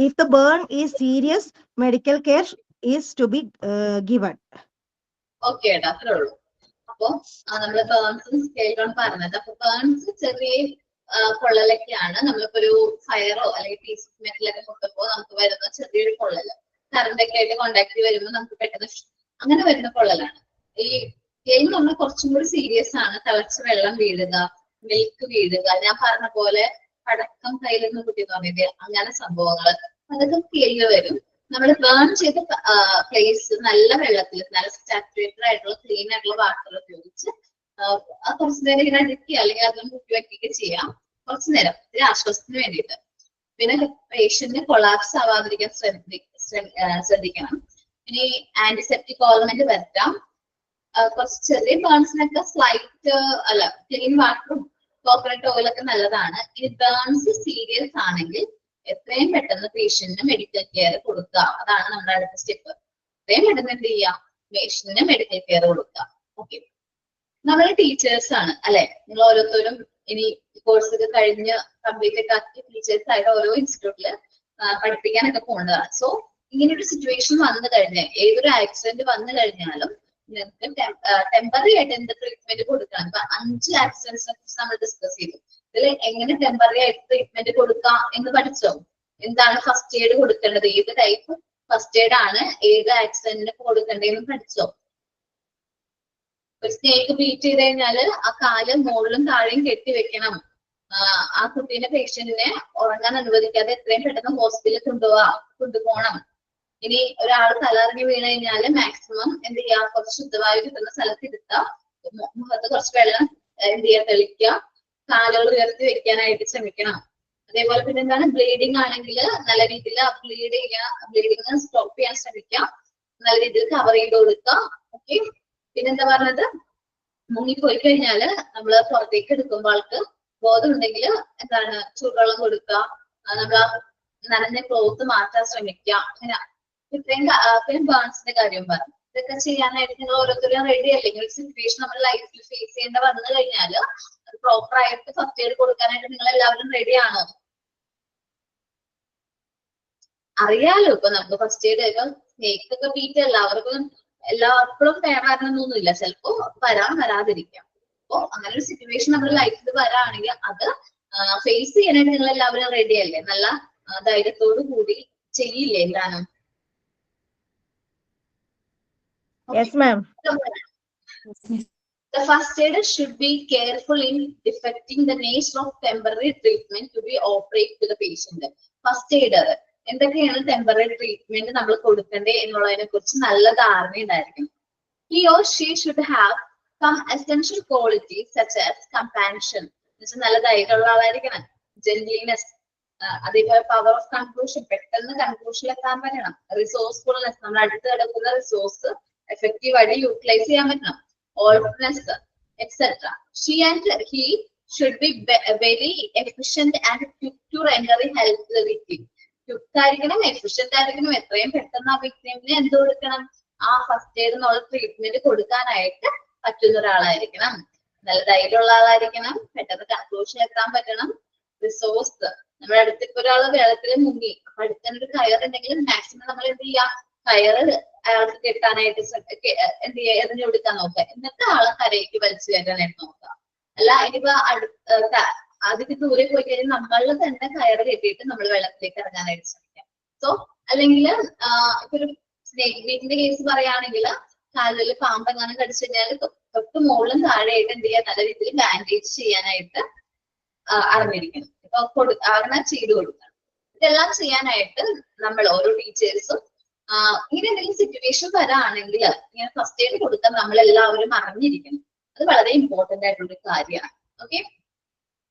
if the burn is serious, medical care is to be given. Okay ഏട്ടാ അത്രേ ഉള്ളൂ. അപ്പൊ നമ്മള് ബേൺസും സ്കെയിൽ ഡൗൺ പറഞ്ഞത്. അപ്പൊ ബേൺസ് ചെറിയ പൊള്ളലൊക്കെയാണ്. നമ്മളിപ്പോ ഒരു ഫയറോ അല്ലെങ്കിൽ പീസ് മെറ്റലൊക്കെ പൊട്ടുമ്പോ നമുക്ക് വരുന്ന ചെറിയൊരു പൊള്ളല്, കറണ്ട് ഒക്കെ ആയിട്ട് കോണ്ടാക്ട് വരുമ്പോൾ നമുക്ക് പെട്ടെന്ന് അങ്ങനെ വരുന്ന പൊള്ളലാണ്. ഈ സ്കെയിൽ എന്ന് പറഞ്ഞാൽ കുറച്ചും കൂടി സീരിയസ് ആണ്. തിളച്ച വെള്ളം വീഴുക, മിൽക്ക് വീഴുക, ഞാൻ പറഞ്ഞ പോലെ പടക്കം കയ്യിൽ നിന്ന് കുട്ടി പറഞ്ഞത്, അങ്ങനെ സംഭവങ്ങൾ അതൊക്കെ സ്കെയില് വരും. നമ്മൾ ബേൺ ചെയ്ത പ്ലേസ് നല്ല വെള്ളത്തിൽ, നല്ല സാച്ചുറേറ്റഡ് ആയിട്ടുള്ള ക്ലീൻ ആയിട്ടുള്ള വാട്ടർ ഉപയോഗിച്ച് കുറച്ചു നേരം ഇങ്ങനെ അടിക്കുക അല്ലെങ്കിൽ അതിലും കുട്ടി വയ്ക്കുകയൊക്കെ ചെയ്യാം കുറച്ചു നേരം, ഒരു ആശ്വാസത്തിന് വേണ്ടിയിട്ട്. പിന്നെ പേഷ്യന്റിന് കൊളാപ്സ് ആവാതിരിക്കാൻ ശ്രദ്ധിക്കണം. ഇനി ആന്റിസെപ്റ്റിക് ഓയിൽമെന്റ് വരുത്താം. കുറച്ച് ചെറിയ ബേൺസിനൊക്കെ സ്ലൈറ്റ് ക്ലീൻ വാട്ടറും കോക്കനട്ട് ഓയിലൊക്കെ നല്ലതാണ്. ഇനി ബേൺസ് സീരിയസ് ആണെങ്കിൽ എത്രയും പെട്ടെന്ന് പേഷ്യന്റിന് മെഡിക്കൽ കെയർ കൊടുക്കുക. അതാണ് നമ്മുടെ അടുത്ത സ്റ്റെപ്പ്. എത്രയും പെട്ടെന്ന് എന്ത് ചെയ്യാം, പേഷ്യന്റിന് മെഡിക്കൽ കെയർ കൊടുക്കുക. ഓക്കെ, നമ്മൾ ടീച്ചേഴ്സ് ആണ് അല്ലെ, നിങ്ങൾ ഓരോരുത്തരും ഇനി കോഴ്സ് ഒക്കെ കഴിഞ്ഞ് കംപ്ലീറ്റ് ഒക്കെ ആക്കി ടീച്ചേഴ്സ് ആയിട്ട് ഓരോ ഇൻസ്റ്റിറ്റ്യൂട്ടില് പഠിപ്പിക്കാനൊക്കെ പോകേണ്ടതാണ്. സോ ഇങ്ങനൊരു സിറ്റുവേഷൻ വന്നു കഴിഞ്ഞാൽ, ഏതൊരു ആക്സിഡന്റ് വന്നു കഴിഞ്ഞാലും നിങ്ങൾക്ക് ടെമ്പററി ആയിട്ട് എന്ത് ട്രീറ്റ്മെന്റ് കൊടുക്കണം. ഇപ്പൊ 5 ആക്സിഡന്റ്സിനെ കുറിച്ച് നമ്മൾ ഡിസ്കസ് ചെയ്തു. ഇതിൽ എങ്ങനെ ടെമ്പററി ആയിട്ട് ട്രീറ്റ്മെന്റ് കൊടുക്കാം എന്ന് പഠിച്ചോ? എന്താണ് ഫസ്റ്റ് എയ്ഡ് കൊടുക്കേണ്ടത്, ഏത് ടൈപ്പ് ഫസ്റ്റ് എയ്ഡ് ആണ് ഏത് ആക്സിഡന്റിന് കൊടുക്കേണ്ടതെന്ന് പഠിച്ചോ? ഒരു സ്നേക്ക് ബീറ്റ് ചെയ്ത് കഴിഞ്ഞാല് ആ കാല് മുകളിലും താഴെയും കെട്ടിവെക്കണം. ആ കുട്ടീനെ പേഷ്യന്റിനെ ഉറങ്ങാൻ അനുവദിക്കാതെ എത്രയും പെട്ടെന്ന് ഹോസ്പിറ്റലിൽ കൊണ്ടുപോകണം. ഇനി ഒരാൾ തലറിഞ്ഞ് വീണ് കഴിഞ്ഞാല് മാക്സിമം എന്ത് ചെയ്യാ, കുറച്ച് ശുദ്ധവായു കിട്ടുന്ന സ്ഥലത്ത് ഇരുത്തുക, മുഖത്ത് കുറച്ച് വെള്ളം എന്ത് ചെയ്യാ തെളിക്കുക, കാലുകൾ ഉയർത്തി വെക്കാനായിട്ട് ശ്രമിക്കണം. അതേപോലെ പിന്നെ എന്താണ്, ബ്ലീഡിങ് ആണെങ്കിൽ നല്ല രീതിയിൽ ബ്ലീഡിങ് സ്റ്റോപ്പ് ചെയ്യാൻ ശ്രമിക്കാം, നല്ല രീതിയിൽ കവർ ചെയ്ത് കൊടുക്കുക. ഓക്കെ, പിന്നെന്താ പറഞ്ഞത്, മുങ്ങിപ്പോയി കഴിഞ്ഞാല് നമ്മള് പുറത്തേക്ക് എടുക്കുമ്പോൾ ആൾക്ക് ബോധം ഉണ്ടെങ്കിൽ എന്താണ് ചൂടുവെള്ളം കൊടുക്കുക, നമ്മൾ നനഞ്ഞ ക്ലോത്ത് മാറ്റാൻ ശ്രമിക്കുക. അങ്ങനെ ഇത്രയും ബേൺസിന്റെ കാര്യം പറഞ്ഞു. ഇതൊക്കെ ചെയ്യാനായിട്ട് നിങ്ങൾ ഓരോരുത്തരും റെഡി അല്ലെങ്കിൽ ഒരു സിറ്റുവേഷൻ നമ്മൾ ലൈഫിൽ ഫേസ് ചെയ്യേണ്ട വന്നു കഴിഞ്ഞാൽ പ്രോപ്പർ ആയിട്ട് ഫസ്റ്റ് എയ്ഡ് കൊടുക്കാനായിട്ട് നിങ്ങൾ എല്ലാവരും റെഡി ആണോ? അറിയാലോ, ഇപ്പൊ നമുക്ക് ഫസ്റ്റ് എയ്ഡ് ഇപ്പൊ സ്നേക്ക് ഒക്കെ ബീറ്റ് എല്ലാവർക്കും എല്ലാവർക്കും തയ്യാറാകണമെന്നൊന്നുമില്ല, ചിലപ്പോ വരാതിരിക്കാം. അപ്പൊ അങ്ങനെ ഒരു സിറ്റുവേഷൻ നമ്മുടെ ലൈഫിൽ വരാണെങ്കിൽ അത് ഫേസ് ചെയ്യാനായിട്ട് നിങ്ങൾ എല്ലാവരും റെഡി അല്ലേ? നല്ല ധൈര്യത്തോടു കൂടി ചെയ്യില്ലേ എന്താണ്? Yes, ma'am. The first aider should be careful in effecting the nature of temporary treatment to be offered to the patient. First aider എന്തൊക്കെയാണ് ടെമ്പററി ട്രീറ്റ്മെന്റ് നമ്മൾ കൊടുക്കേണ്ടത് എന്നുള്ളതിനെ കുറിച്ച് നല്ല ധാരണ ഉണ്ടായിരിക്കും. He or she should have some essential qualities such as compassion, നല്ല ധൈര്യമുള്ള ആളായിരിക്കണം, gentleness, അതേപോലെ പവർ ഓഫ് കൺക്ലൂഷൻ, പെട്ടെന്ന് കൺക്ലൂഷൻ എത്താൻ പറ്റണം, റിസോഴ്സ്ഫുൾനെസ്, നമ്മൾ അടുത്ത് കിടക്കുന്ന റിസോഴ്സ് എഫക്റ്റീവ് ആയിട്ട് യൂട്ടിലൈസ് ചെയ്യാൻ പറ്റണം, ഓൾനെസ് etcetera. She and he should be very efficient and quick to render help to the victim. Quick ആയിരിക്കണം, എഫിഷ്യന്റ് ആയിരിക്കണം, എത്രയും പെട്ടെന്ന് ആ വിക്ടിമിന് എന്ത് കൊടുക്കണം, ആ ഫസ്റ്റ് എയ്ഡ് എന്നുള്ള ട്രീറ്റ്മെന്റ് കൊടുക്കാനായിട്ട് പറ്റുന്ന ഒരാളായിരിക്കണം, നല്ല ധൈര്യമുള്ള ആളായിരിക്കണം, പെട്ടെന്ന് കൺക്ലൂഷൻ എത്താൻ പറ്റണം, റിസോഴ്സ്, നമ്മുടെ അടുത്തിപ്പോ ഒരാൾ വെള്ളത്തിൽ മുങ്ങി, അപ്പൊ അടുത്തൊരു കയറുണ്ടെങ്കിൽ മാക്സിമം നമ്മൾ എന്ത് ചെയ്യാം, കയറ് അയാൾക്ക് കെട്ടാനായിട്ട് എന്ത് ചെയ്യുക, എറിഞ്ഞു കൊടുക്കാൻ നോക്കുക, എന്നിട്ട് ആളെ കരയ്ക്ക് വലിച്ചു കയറ്റാനായിട്ട് നോക്കുക. അല്ല ഇനിയിപ്പോ അതിന് ദൂരെ പോയി കഴിഞ്ഞാൽ നമ്മളിൽ തന്നെ കയറ് കെട്ടിയിട്ട് നമ്മൾ വെള്ളത്തിലേക്ക് ഇറങ്ങാനായിട്ട് ശ്രമിക്കാം. സോ അല്ലെങ്കിൽ ഇപ്പൊ ഒരു സ്നേക്ക് ബീറ്റിന്റെ കേസ് പറയുകയാണെങ്കിൽ കാലിൽ പാമ്പെങ്ങാനും കടിച്ചു കഴിഞ്ഞാൽ തൊട്ട് മുകളിലും താഴെയായിട്ട് എന്ത് ചെയ്യാൻ നല്ല രീതിയിൽ ബാൻഡേജ് ചെയ്യാനായിട്ട് അറിഞ്ഞിരിക്കണം. ഇപ്പൊ അങ്ങനെ ചെയ്തു കൊടുക്കണം. ഇതെല്ലാം ചെയ്യാനായിട്ട് നമ്മൾ ഓരോ ടീച്ചേഴ്സും ഇങ്ങനെ എന്തെങ്കിലും സിറ്റുവേഷൻ വരാണെങ്കിൽ ഇങ്ങനെ ഫസ്റ്റ് എയ്ഡ് കൊടുക്കാൻ നമ്മൾ എല്ലാവരും അറിഞ്ഞിരിക്കണം. അത് വളരെ ഇമ്പോർട്ടന്റ് ആയിട്ടുള്ള കാര്യമാണ്. ഓക്കെ,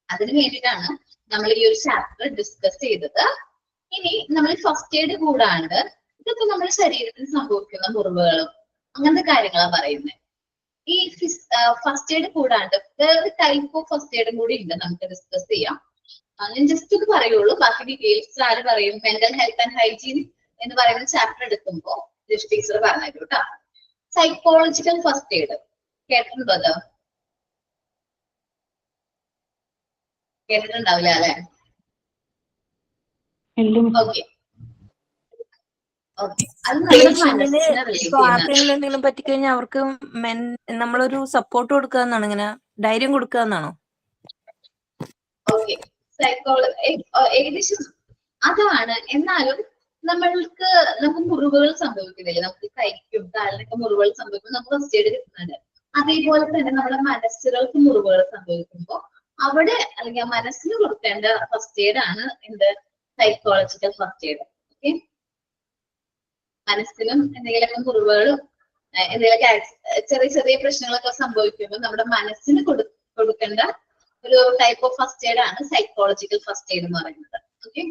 അതിന് വേണ്ടിയിട്ടാണ് നമ്മൾ ഈ ഒരു ചാപ്റ്റർ ഡിസ്കസ് ചെയ്തത്. ഇനി നമ്മൾ ഫസ്റ്റ് എയ്ഡ് കൂടാണ്ട് ഇതൊക്കെ നമ്മുടെ ശരീരത്തിൽ സംഭവിക്കുന്ന മുറിവുകളും അങ്ങനത്തെ കാര്യങ്ങളാണ് പറയുന്നത്. ഈ ഫസ്റ്റ് എയ്ഡ് കൂടാണ്ട് വേറെ ടൈപ്പ് ഓഫ് ഫസ്റ്റ് എയ്ഡും കൂടി ഉണ്ട്, നമുക്ക് ഡിസ്കസ് ചെയ്യാം. ഞാൻ ജസ്റ്റ് ഒന്ന് പറയുള്ളൂ, ബാക്കി ഡീറ്റെയിൽസ് ആര് പറയും? മെന്റൽ ഹെൽത്ത് ആൻഡ് ഹൈജീൻ എന്ന് പറയുന്ന ചാപ്റ്റർ എടുക്കുമ്പോൾ ടീച്ചർ പറഞ്ഞു കേട്ടോ. സൈക്കോളജിക്കൽ ഫസ്റ്റ് എയ്ഡ് കേട്ടിട്ടുണ്ടോ? അത് കേട്ടിട്ടുണ്ടാവില്ല അല്ലെ? Okay okay. അത് നമ്മുടെ മനസ്സിനെ റിലേറ്റ് ഇപ്പൊ ചെയ്യുന്നതാണ്. ആർക്കെങ്കിലും എന്തെങ്കിലും പറ്റിക്കഴിഞ്ഞാൽ അവർക്ക് നമ്മളൊരു സപ്പോർട്ട് കൊടുക്കുക എന്നാണ്, ഇങ്ങനെ ധൈര്യം കൊടുക്കുക എന്നാണോ? ഓക്കെ, ഏകദേശം അതാണ്. എന്നാലും നമുക്ക് മുറിവുകൾ സംഭവിക്കുന്നില്ലേ, നമുക്ക് കൈക്കും കാലിനൊക്കെ മുറിവുകൾ സംഭവിക്കുമ്പോൾ നമുക്ക് ഫസ്റ്റ് എയ്ഡ് കിട്ടുന്നുണ്ട്. അതേപോലെ തന്നെ നമ്മുടെ മനസ്സുകൾക്ക് മുറിവുകൾ സംഭവിക്കുമ്പോൾ അവിടെ അല്ലെങ്കിൽ മനസ്സിന് കൊടുക്കേണ്ട ഫസ്റ്റ് എയ്ഡ് ആണ് എന്ത്? Psychological first aid. ഓക്കെ, മനസ്സിലും എന്തെങ്കിലുമൊക്കെ മുറിവുകളും എന്തെങ്കിലുമൊക്കെ ചെറിയ ചെറിയ പ്രശ്നങ്ങളൊക്കെ സംഭവിക്കുമ്പോൾ നമ്മുടെ മനസ്സിന് കൊടുക്കേണ്ട ഒരു ടൈപ്പ് ഓഫ് ഫസ്റ്റ് എയ്ഡ് ആണ് സൈക്കോളജിക്കൽ ഫസ്റ്റ് എയ്ഡ് എന്ന് പറയുന്നത്. ഓക്കെ,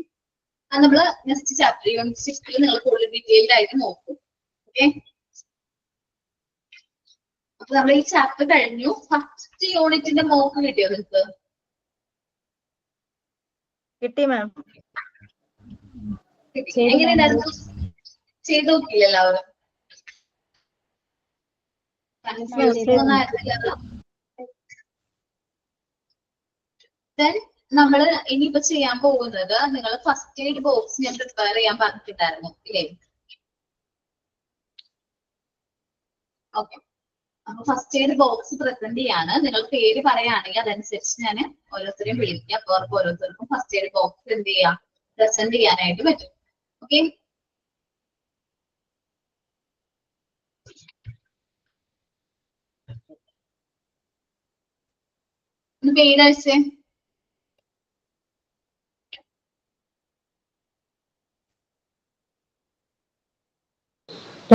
അത് നമ്മള് നെക്സ്റ്റ് ചാപ്റ്റർ യൂണിറ്റ് 6 നിങ്ങൾ കൂടുതൽ ഡീറ്റെയിൽഡ് ആയിട്ട് നോക്കും. ഓക്കെ, അപ്പൊ നമ്മൾ ഈ ചാപ്റ്റർ കഴിഞ്ഞു. ഫസ്റ്റ് യൂണിറ്റിന്റെ മോക്ക് കിട്ടിയോ നിങ്ങൾക്ക്? കിട്ടി മാം. എങ്ങനെയുണ്ടായിരുന്നു? ചെയ്ത് നോക്കില്ല എല്ലാവരും? കൺഫ്യൂഷൻ ഒന്നും ആയിരുന്നില്ലല്ലോ? ദെൻ നമ്മള് ഇനിയിപ്പോ ചെയ്യാൻ പോകുന്നത്, നിങ്ങൾ ഫസ്റ്റ് എയ്ഡ് ബോക്സ് ഞാൻ പ്രിപ്പയർ ചെയ്യാൻ പറഞ്ഞിട്ടുണ്ടായിരുന്നു ഇല്ലേ? ഓക്കെ, അപ്പൊ ഫസ്റ്റ് എയ്ഡ് ബോക്സ് പ്രസന്റ് ചെയ്യാണ്. നിങ്ങൾ പേര് പറയുകയാണെങ്കിൽ അതനുസരിച്ച് ഞാൻ ഓരോരുത്തരെയും വിളിക്കുക. അപ്പൊ അവർക്ക് ഓരോരുത്തർക്കും ഫസ്റ്റ് എയ്ഡ് ബോക്സ് എന്ത് ചെയ്യാം, പ്രസന്റ് ചെയ്യാനായിട്ട് പറ്റും. ഓക്കെ, ഒന്ന് പേര് അയച്ചേ.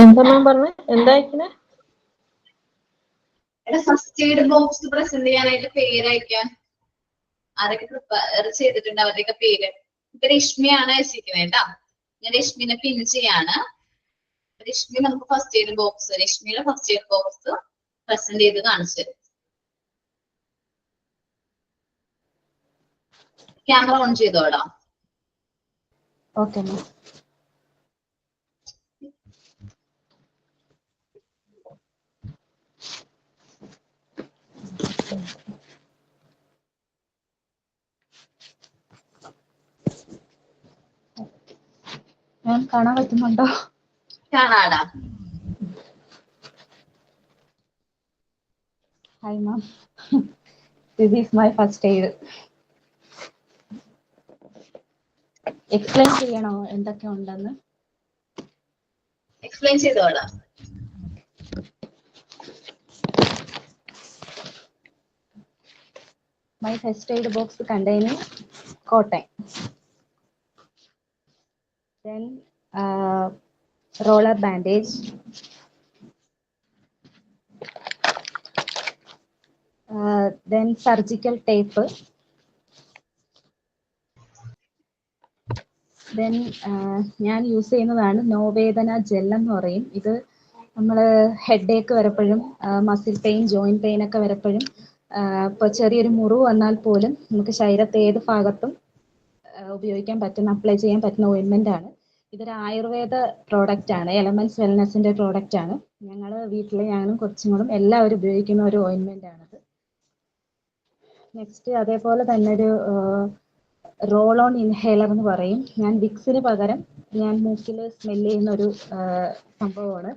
എന്താ മാം പറഞ്ഞേ? എന്താ അയക്കണേ? ഫസ്റ്റ് എയ്ഡ് ബോക്സ് പ്രസന്റ് ചെയ്യാനായിട്ട് പേര് അയക്കാൻ ആരൊക്കെ പ്രിപ്പയർ ചെയ്തിട്ടുണ്ട് അവരുടെയൊക്കെ പേര്. ഇപ്പൊ രശ്മിയാണ് അയച്ചിരിക്കുന്നത് കേട്ടോ. ഞാൻ രശ്മിനെ പിൻ ചെയ്യാണ്. രശ്മി നമുക്ക് ഫസ്റ്റ് എയ്ഡ് ബോക്സ്, രശ്മിയുടെ ഫസ്റ്റ് എയ്ഡ് ബോക്സ് പ്രസന്റ് ചെയ്ത് കാണിച്ചു തരും. ക്യാമറ ഓൺ ചെയ്തോടാ. Okay ma'am. മാം കാണാൻ പറ്റുന്നുണ്ടോ? കാണാടാ. Hi ma'am, this is my first aid. Explain ചെയ്യണോ എന്തൊക്കെ ഉണ്ടെന്ന്? എക്സ്പ്ലെയിൻ ചെയ്തോടാ. My first aid box containing cotton, then roller bandage, then surgical tape, then ഞാൻ യൂസ് ചെയ്യുന്നതാണ് നോവേദന ജെൽ എന്ന് പറയും. ഇത് നമ്മൾ ഹെഡ് ഏക്ക് വരപ്പോഴും മസിൽ പെയിൻ, ജോയിന്റ് പെയിൻ ഒക്കെ വരപ്പോഴും ഇപ്പോൾ ചെറിയൊരു മുറിവ് വന്നാൽ പോലും നമുക്ക് ശരീരത്തെ ഏത് ഭാഗത്തും ഉപയോഗിക്കാൻ പറ്റുന്ന, അപ്ലൈ ചെയ്യാൻ പറ്റുന്ന ഓയിൻമെന്റ് ആണ്. ഇതൊരു ആയുർവേദ പ്രോഡക്റ്റ് ആണ്, എലമെന്റ്സ് വെൽനെസിന്റെ പ്രോഡക്റ്റ് ആണ്. ഞങ്ങൾ വീട്ടിൽ ഞാനും കൊച്ചുങ്ങളും എല്ലാവരും ഉപയോഗിക്കുന്ന ഒരു ഓയിൻമെന്റ് ആണിത്. നെക്സ്റ്റ് അതേപോലെ തന്നെ ഒരു റോൾ ഓൺ ഇൻഹേലർ എന്ന് പറയും. ഞാൻ വിക്സിന് പകരം ഞാൻ മൂക്കിൽ സ്മെല് ചെയ്യുന്ന ഒരു സംഭവമാണ്.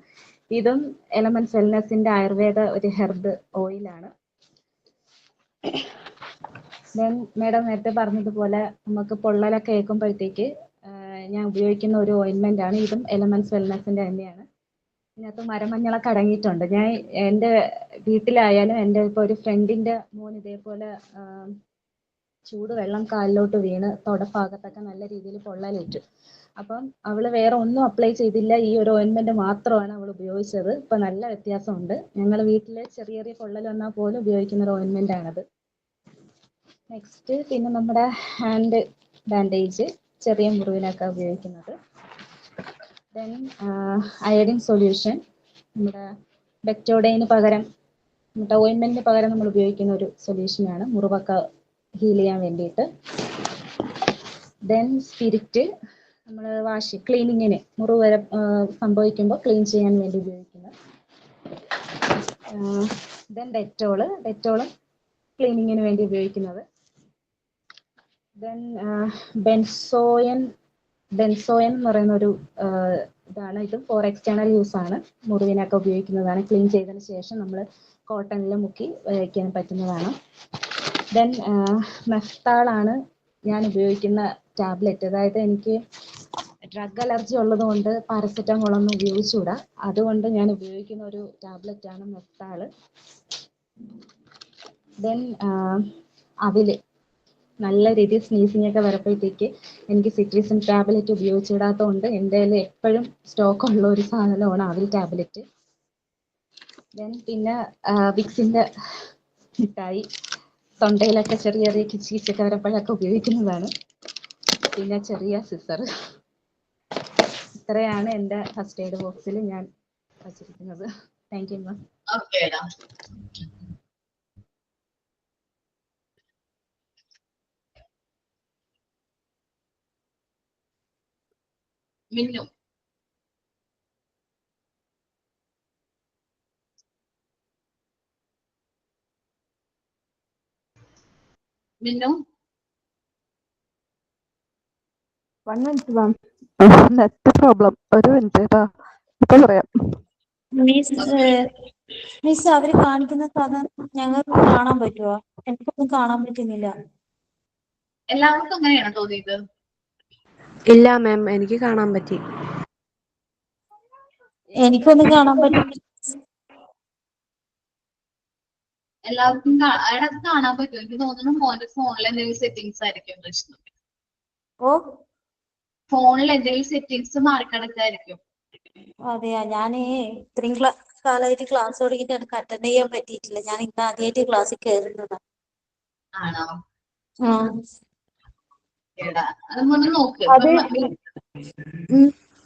ഇതും എലമെന്റ്സ് വെൽനെസിന്റെ ആയുർവേദ ഒരു ഹെർബ് ഓയിലാണ്. ദെൻ മേഡം നേരത്തെ പറഞ്ഞതുപോലെ നമുക്ക് പൊള്ളലൊക്കെ ഏൽക്കുമ്പോഴത്തേക്ക് ഞാൻ ഉപയോഗിക്കുന്ന ഒരു ഓയിൻമെന്റ് ആണ്. ഇതും എലമെന്റ്സ് വെൽനെസിന്റെ തന്നെയാണ്. ഇതിനകത്ത് മരമഞ്ഞളൊക്കെ അടങ്ങിയിട്ടുണ്ട്. ഞാൻ എൻ്റെ വീട്ടിലായാലും എൻ്റെ ഇപ്പോൾ ഒരു ഫ്രണ്ടിന്റെ മോൻ ഇതേപോലെ ചൂടുവെള്ളം കാലിലോട്ട് വീണ് തൊടഭാഗത്തൊക്കെ നല്ല രീതിയിൽ പൊള്ളലേറ്റു. അപ്പം അവള് വേറെ ഒന്നും അപ്ലൈ ചെയ്തില്ല, ഈ ഒരു ഓയിൻമെന്റ് മാത്രമാണ് അവൾ ഉപയോഗിച്ചത്. ഇപ്പൊ നല്ല വ്യത്യാസമുണ്ട്. ഞങ്ങൾ വീട്ടിൽ ചെറിയ ചെറിയ പൊള്ളൽ വന്നാൽ പോലും ഉപയോഗിക്കുന്ന ഒരു ഓയിൻമെന്റ് ആണത്. നെക്സ്റ്റ് പിന്നെ നമ്മുടെ ഹാൻഡ് ബാൻഡേജ്, ചെറിയ മുറിവിനൊക്കെ ഉപയോഗിക്കുന്നത്. ദെൻ അയഡിൻ സൊല്യൂഷൻ, നമ്മുടെ ബെക്ടോഡൈന് പകരം, നമ്മുടെ ഓയിൻമെന്റിന് പകരം നമ്മൾ ഉപയോഗിക്കുന്ന ഒരു സൊല്യൂഷനാണ് മുറിവൊക്കെ ഹീൽ ചെയ്യാൻ വേണ്ടിയിട്ട്. ദെൻ സ്പിരിറ്റ് നമ്മൾ ക്ലീനിങ്ങിന് മുറിവ് വരെ സംഭവിക്കുമ്പോൾ ക്ലീൻ ചെയ്യാൻ വേണ്ടി ഉപയോഗിക്കുന്നത്. ദെൻ ഡെറ്റോള് ക്ലീനിങ്ങിന് വേണ്ടി ഉപയോഗിക്കുന്നത്. ദെൻ ബെൻസോയൻ എന്ന് പറയുന്ന ഒരു ഇതാണ്. ഇത് ഫോർ എക്സ്റ്റേണൽ യൂസ് ആണ്. മുറിവിനൊക്കെ ഉപയോഗിക്കുന്നതാണ്. ക്ലീൻ ചെയ്തതിന് ശേഷം നമ്മൾ കോട്ടണിൽ മുക്കി വയ്ക്കാൻ പറ്റുന്നതാണ്. ദെൻ മെഫ്താളാണ് ഞാൻ ഉപയോഗിക്കുന്ന ടാബ്ലറ്റ്. അതായത് എനിക്ക് ഡ്രഗ് അലർജി ഉള്ളത് കൊണ്ട് പാരസെറ്റമോൾ ഒന്നും ഉപയോഗിച്ചുകൂടാ. അതുകൊണ്ട് ഞാൻ ഉപയോഗിക്കുന്ന ഒരു ടാബ്ലറ്റ് ആണ് മെഫ്താള്. ദെൻ അവില് നല്ല രീതിയിൽ സ്നീസിങ് ഒക്കെ വരുമ്പോഴത്തേക്ക് എനിക്ക് സിട്രിസിൻ ടാബ്ലറ്റ് ഉപയോഗിച്ചിടാത്തതുകൊണ്ട് എൻ്റെ കയ്യിൽ എപ്പോഴും സ്റ്റോക്ക് ഉള്ള ഒരു സാധനമാണ് അവിൽ ടാബ്ലറ്റ്. ദെൻ പിന്നെ വിക്സിൻ്റെ മിഠായി തൊണ്ടയിലൊക്കെ ചെറിയ ചെറിയ കിച്ചൊക്കെ വരുമ്പോഴൊക്കെ ഉപയോഗിക്കുന്നതാണ്. പിന്നെ ചെറിയ സിസർ. ഇത്രയാണ് എൻ്റെ ഫസ്റ്റ് എയ്ഡ് ബോക്സിൽ ഞാൻ വച്ചിരിക്കുന്നത്. Thank you ma'am. ഓക്കേടാ. മിന്നു. മിന്നു. 1 മിനിറ്റ് മാം, നെറ്റ് പ്രോബ്ലം. ഒരു മിനിറ്റ് കേട്ടോ, ഇപ്പൊ പറയാം. മിസ് അവര് കാണിക്കുന്ന സാധനം ഞങ്ങൾക്ക് കാണാൻ പറ്റുമോ? എനിക്കൊന്നും കാണാൻ പറ്റുന്നില്ല. എല്ലാവർക്കും അങ്ങനെയാണോ തോന്നിയത്? ഇല്ല മാം, എനിക്ക് കാണാൻ പറ്റി. എനിക്കൊന്നും കാണാൻ പറ്റുന്നില്ല. എല്ലാവർക്കും അതിനകത്ത് കാണാൻ പറ്റും. എനിക്ക് തോന്നുന്നു മോന്റെ ഫോണിൽ എന്തെങ്കിലും സെറ്റിങ്സ് ആയിരിക്കും പ്രശ്നം. ഓ, ഫോണിൽ എന്തെങ്കിലും സെറ്റിങ്സ് മാറിക്കിടക്കായിരിക്കും. അതെയാ. ഞാൻ ഇത്രയും കാലമായിട്ട് ക്ലാസ് തുടങ്ങിയിട്ട് എനിക്ക് അറ്റൻഡ് ചെയ്യാൻ പറ്റിയിട്ടില്ല. ഞാൻ ഇന്ന് ആദ്യമായിട്ട് ക്ലാസ്സിൽ കയറുന്നതാണ്. ആണോ? ആ, അതൊന്ന് നോക്ക്. അത്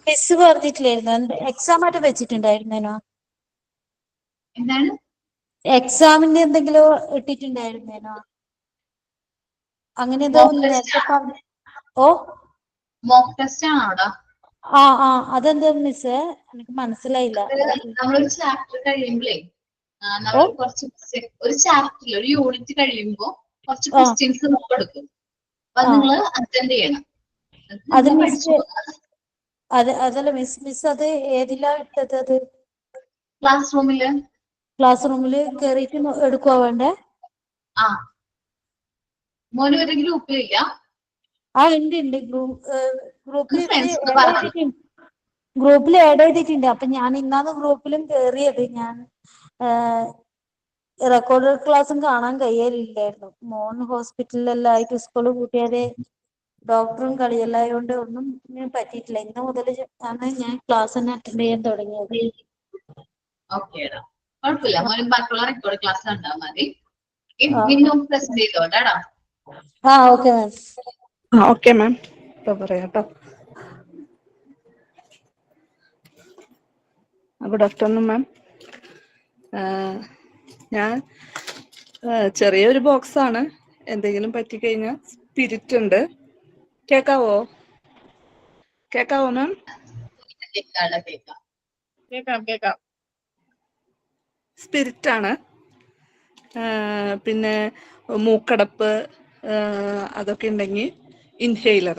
മിസ് പറഞ്ഞിട്ടില്ലായിരുന്നു എക്സാം ആയിട്ട് വെച്ചിട്ടുണ്ടായിരുന്നേനോ? എന്താണ്? എക്സാമിന്റെ എന്തെങ്കിലും ഇട്ടിട്ടുണ്ടായിരുന്നേനോ? അങ്ങനെ എന്തോ നേരത്തെ പറഞ്ഞു. ഓ, മോക്ക് ടെസ്റ്റ് ആണോ അവിടെ? ആ അതെന്താ മിസ്? എനിക്ക് മനസ്സിലായില്ല. നമ്മളൊരു ചാപ്റ്റർ കഴിയുമ്പോഴേ നമ്മൾ കുറച്ച് ഒരു ചാപ്റ്ററിൽ ഒരു യൂണിറ്റ് കഴിയുമ്പോ കുറച്ച് ക്വസ്റ്റ്യൻസ് നമുക്ക് എടുക്കും. അപ്പൊ നിങ്ങൾ അറ്റൻഡ് ചെയ്യണം. അത് മിസ് അതല്ല മിസ് അത് ഏതിലാ ഇട്ടത്? അത് ക്ലാസ് റൂമില് കയറിയിട്ട് എടുക്കുവാ വേണ്ടേ? ആ, മോന് ഒരു ഗ്രൂപ്പിലില്ല? ഉണ്ട്. ഗ്രൂപ്പിൽ ആഡ് ചെയ്തിട്ടുണ്ട്. അപ്പൊ ഞാൻ ഇന്നാണ് ഗ്രൂപ്പിലും കയറിയത്. ഞാൻ റെക്കോർഡ് ക്ലാസ്സും കാണാൻ കഴിയലില്ലായിരുന്നു. മോൻ ഹോസ്പിറ്റലിലെല്ലാം ആയിട്ട് സ്കൂള് കൂട്ടിയാതെ ഡോക്ടറും കളിയെല്ലായോണ്ട് ഒന്നും പറ്റിയിട്ടില്ല. ഇന്ന് മുതൽ ആണ് ഞാൻ ക്ലാസ് തന്നെ അറ്റൻഡ് ചെയ്യാൻ തുടങ്ങിയത്. ഓക്കേടാ, കുഴപ്പമില്ല. മോനും ബാക്കിയുള്ള റെക്കോർഡ് ക്ലാസ് കണ്ടാൽ മതി. പ്രസന്റ് ചെയ്തോട്ടാടാ. Okay ma'am. ഓക്കെ മാം, ഇപ്പൊ പറയാം കേട്ടോ. Good afternoon ma'am. ഞാൻ ചെറിയൊരു ബോക്സ് ആണ്. എന്തെങ്കിലും പറ്റിക്കഴിഞ്ഞാൽ സ്പിരിറ്റ് ഉണ്ട്. കേക്കാവോ മാം? കേക്കാം. സ്പിരിറ്റ് ആണ്. പിന്നെ മൂക്കടപ്പ് അതൊക്കെ ഉണ്ടെങ്കിൽ ഇൻഹെയിലർ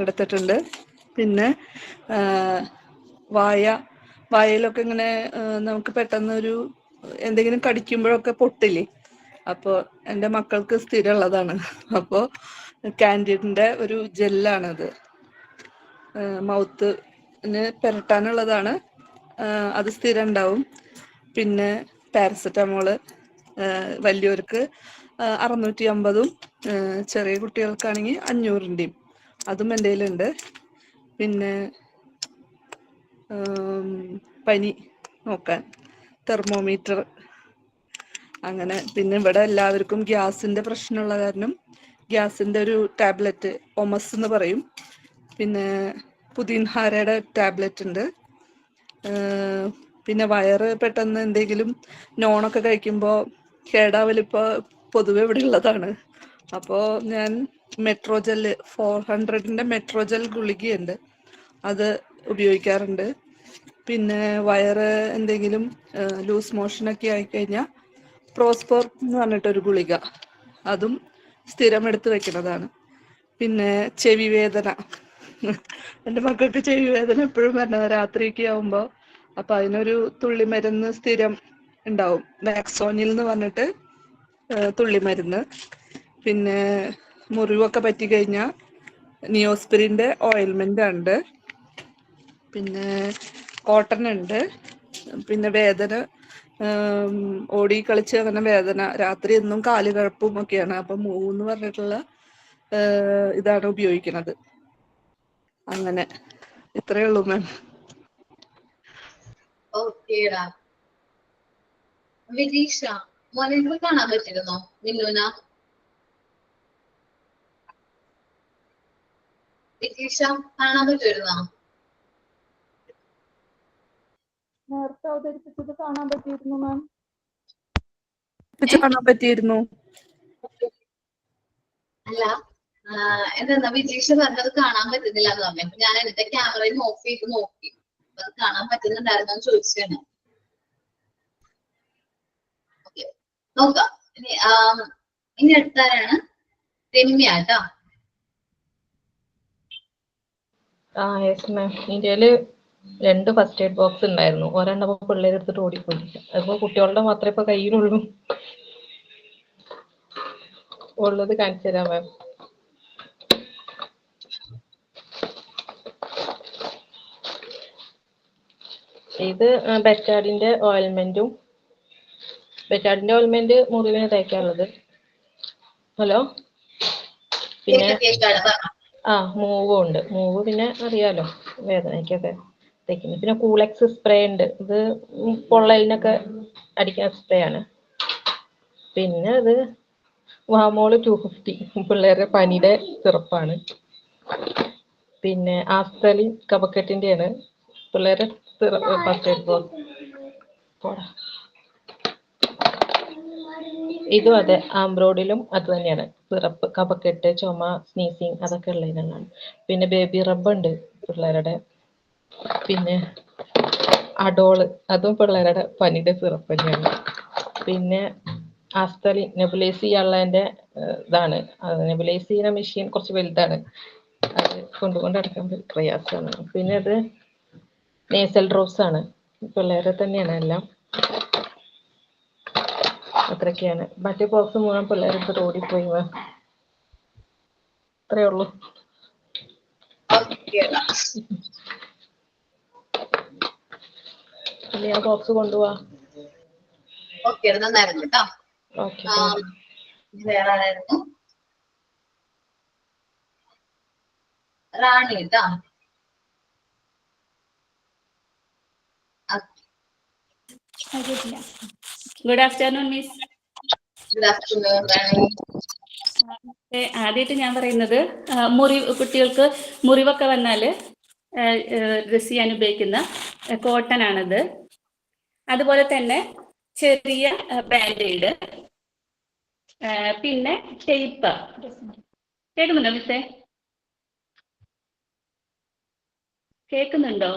എടുത്തിട്ടുണ്ട്. പിന്നെ വായയിലൊക്കെ ഇങ്ങനെ നമുക്ക് പെട്ടെന്ന് എന്തെങ്കിലും കടിക്കുമ്പോഴൊക്കെ പൊട്ടില്ലേ, അപ്പോൾ എൻ്റെ മക്കൾക്ക് സ്ഥിരമുള്ളതാണ്. അപ്പോൾ കാൻഡിഡിൻ്റെ ഒരു ജെല്ലാണത്. മൗത്തിന് പുരട്ടാനുള്ളതാണ്. അത് സ്ഥിരം ഉണ്ടാവും. പിന്നെ പാരസെറ്റമോള് വലിയവർക്ക് 650, ചെറിയ കുട്ടികൾക്കാണെങ്കിൽ 500ൻ്റെയും അതും എൻ്റെ കയ്യിലുണ്ട്. പിന്നെ പനി നോക്കാൻ തെർമോമീറ്റർ അങ്ങനെ. പിന്നെ ഇവിടെ എല്ലാവർക്കും ഗ്യാസിൻ്റെ പ്രശ്നമുള്ള കാരണം ഗ്യാസിൻ്റെ ഒരു ടാബ്ലറ്റ് ഒമസ് എന്ന് പറയും. പിന്നെ പുതിൻഹാരയുടെ ടാബ്ലറ്റ് ഉണ്ട്. പിന്നെ വയറ് പെട്ടെന്ന് എന്തെങ്കിലും നോണൊക്കെ കഴിക്കുമ്പോൾ കേടാവലിപ്പോൾ പൊതുവെ ഇവിടെ ഉള്ളതാണ്. അപ്പോൾ ഞാൻ മെട്രോജെൽ 400ന്റെ മെട്രോജെൽ ഗുളികയുണ്ട്, അത് ഉപയോഗിക്കാറുണ്ട്. പിന്നെ വയറ് എന്തെങ്കിലും ലൂസ് മോഷനൊക്കെ ആയിക്കഴിഞ്ഞാൽ പ്രോസ്പർ എന്ന് പറഞ്ഞിട്ടൊരു ഗുളിക, അതും സ്ഥിരം എടുത്ത് വെക്കുന്നതാണ്. പിന്നെ ചെവി വേദന, എൻ്റെ മക്കൾക്ക് ചെവി വേദന എപ്പോഴും വരുന്നത് രാത്രിയൊക്കെ ആവുമ്പോൾ, അപ്പം അതിനൊരു തുള്ളിമരുന്ന് സ്ഥിരം ഉണ്ടാവും, വാക്സോനിൽ എന്ന് പറഞ്ഞിട്ട് തുള്ളിമരുന്ന്. പിന്നെ മുറിവൊക്കെ പറ്റി കഴിഞ്ഞാൽ നിയോസ്പിരിൻ്റെ ഓയിൽമെൻ്റ് ഉണ്ട്. പിന്നെ കോട്ടൺ ഉണ്ട്. പിന്നെ വേദന ഓടി കളിച്ച് അങ്ങനെ വേദന, രാത്രി എന്നും കാല് കഴപ്പും ഒക്കെയാണ്. അപ്പം മൂന്ന് പറഞ്ഞിട്ടുള്ള ഇതാണ് ഉപയോഗിക്കുന്നത്. അങ്ങനെ ഇത്രയേ ഉള്ളൂ മാം. ഓക്കേടാ. വിജീഷ, മോനെ കാണാൻ പറ്റിയിരുന്നോ മിന്നുന? വിജീഷ കാണാൻ പറ്റുമായിരുന്നോ? നേരത്തെ അവതരിപ്പിച്ചത് കാണാൻ പറ്റിയിരുന്നു മാം. കാണാൻ പറ്റിയിരുന്നു. അല്ല, എന്താ വിജീഷ പറഞ്ഞത് കാണാൻ പറ്റുന്നില്ല എന്ന് പറഞ്ഞു. അപ്പൊ ഞാൻ എന്റെ ക്യാമറയിൽ ഓഫ് ചെയ്ത് നോക്കി, അത് കാണാൻ പറ്റുന്നുണ്ടായിരുന്നോ എന്ന് ചോദിച്ചാണ്. ഓക്കെ, നോക്കാം. ഇനി അടുത്താരാണ്? രമ്യ കേട്ടോ. Yes ma'am. ഇന്ത്യയില് 2 ഫസ്റ്റ് എയ്ഡ് ബോക്സ് ഉണ്ടായിരുന്നു. ഒരെണ്ണം പിള്ളേർ എടുത്തിട്ട് ഓടിപ്പോയി. അപ്പൊ കുട്ടികളുടെ മാത്രമേ ഇപ്പൊ കയ്യിലുള്ളൂ. ഉള്ളത് കാണിച്ചു തരാം മാം. ഇത് ബെറ്റാഡിന്റെ ഓയിൽമെന്റും, ബെറ്റാഡിന്റെ ഓയിൽമെന്റ് മുറിവിന് തേക്കാനുള്ളത്. ഹലോ, പിന്നെ മൂവും ഉണ്ട്. മൂവ് പിന്നെ അറിയാലോ, വേദനയ്ക്കൊക്കെ തേക്കുന്നത്. പിന്നെ കൂളെക്സ് സ്പ്രേ ഉണ്ട്, ഇത് പൊള്ളലിനൊക്കെ അടിക്കുന്ന സ്പ്രേ ആണ്. പിന്നെ ഇത് വാമോള് 250 പിള്ളേരുടെ പനിയുടെ സിറപ്പാണ്. പിന്നെ ആസ്തലിൻ കഫക്കെട്ടിന്റെയാണ്, പിള്ളേരുടെ ഫസ്റ്റ് എയ്ഡ് ബോക്സ്. ഇതും അതെ, ആംബ്രോഡിലും അത് തന്നെയാണ്. സിറപ്പ്, കഫക്കെട്ട്, ചുമ, സ്നീസിങ് അതൊക്കെ ഉള്ളതിനാണ്. പിന്നെ ബേബി റബ്ബ് ഉണ്ട് പിള്ളേരുടെ. പിന്നെ അഡോള്, അതും പിള്ളേരുടെ പനിയുടെ സിറപ്പ് തന്നെയാണ്. പിന്നെ ആസ്തലിൻ നെബുലൈസ് ചെയ്യാനുള്ളതിൻ്റെ ഇതാണ്. നെബുലൈസ് ചെയ്യുന്ന മെഷീൻ കുറച്ച് വലുതാണ്, അത് കൊണ്ടുകൊണ്ട് നടക്കാൻ പ്രയാസമാണ്. പിന്നെ അത് നേസൽ ഡ്രോപ്സ് ആണ്, പിള്ളേരെ തന്നെയാണ് എല്ലാം. അത്രയൊക്കെയാണ്. മറ്റേ ബോക്സ് മുഴുവൻ പിള്ളേരെടുത്ത് ഓടിപ്പോയി. അത്രയേ ഉള്ളൂ. ഇനി ആ ബോക്സ് കൊണ്ടുപോവാ. ഓക്കെ, നന്നായിരുന്നു കേട്ടോ. വേറെ ആരായിരുന്നു? റാണി കേട്ടോ. Good afternoon miss. Good afternoon Rani. ആദ്യമായിട്ട് ഞാൻ പറയുന്നത്, കുട്ടികൾക്ക് മുറിവൊക്കെ വന്നാൽ ഡ്രസ് ചെയ്യാൻ ഉപയോഗിക്കുന്ന കോട്ടൺ ആണിത്. അതുപോലെ തന്നെ ചെറിയ ബാൻഡേഡ്, പിന്നെ ടേപ്പ്. കേൾക്കുന്നുണ്ടോ മിസ്സേ? കേൾക്കുന്നുണ്ടോ?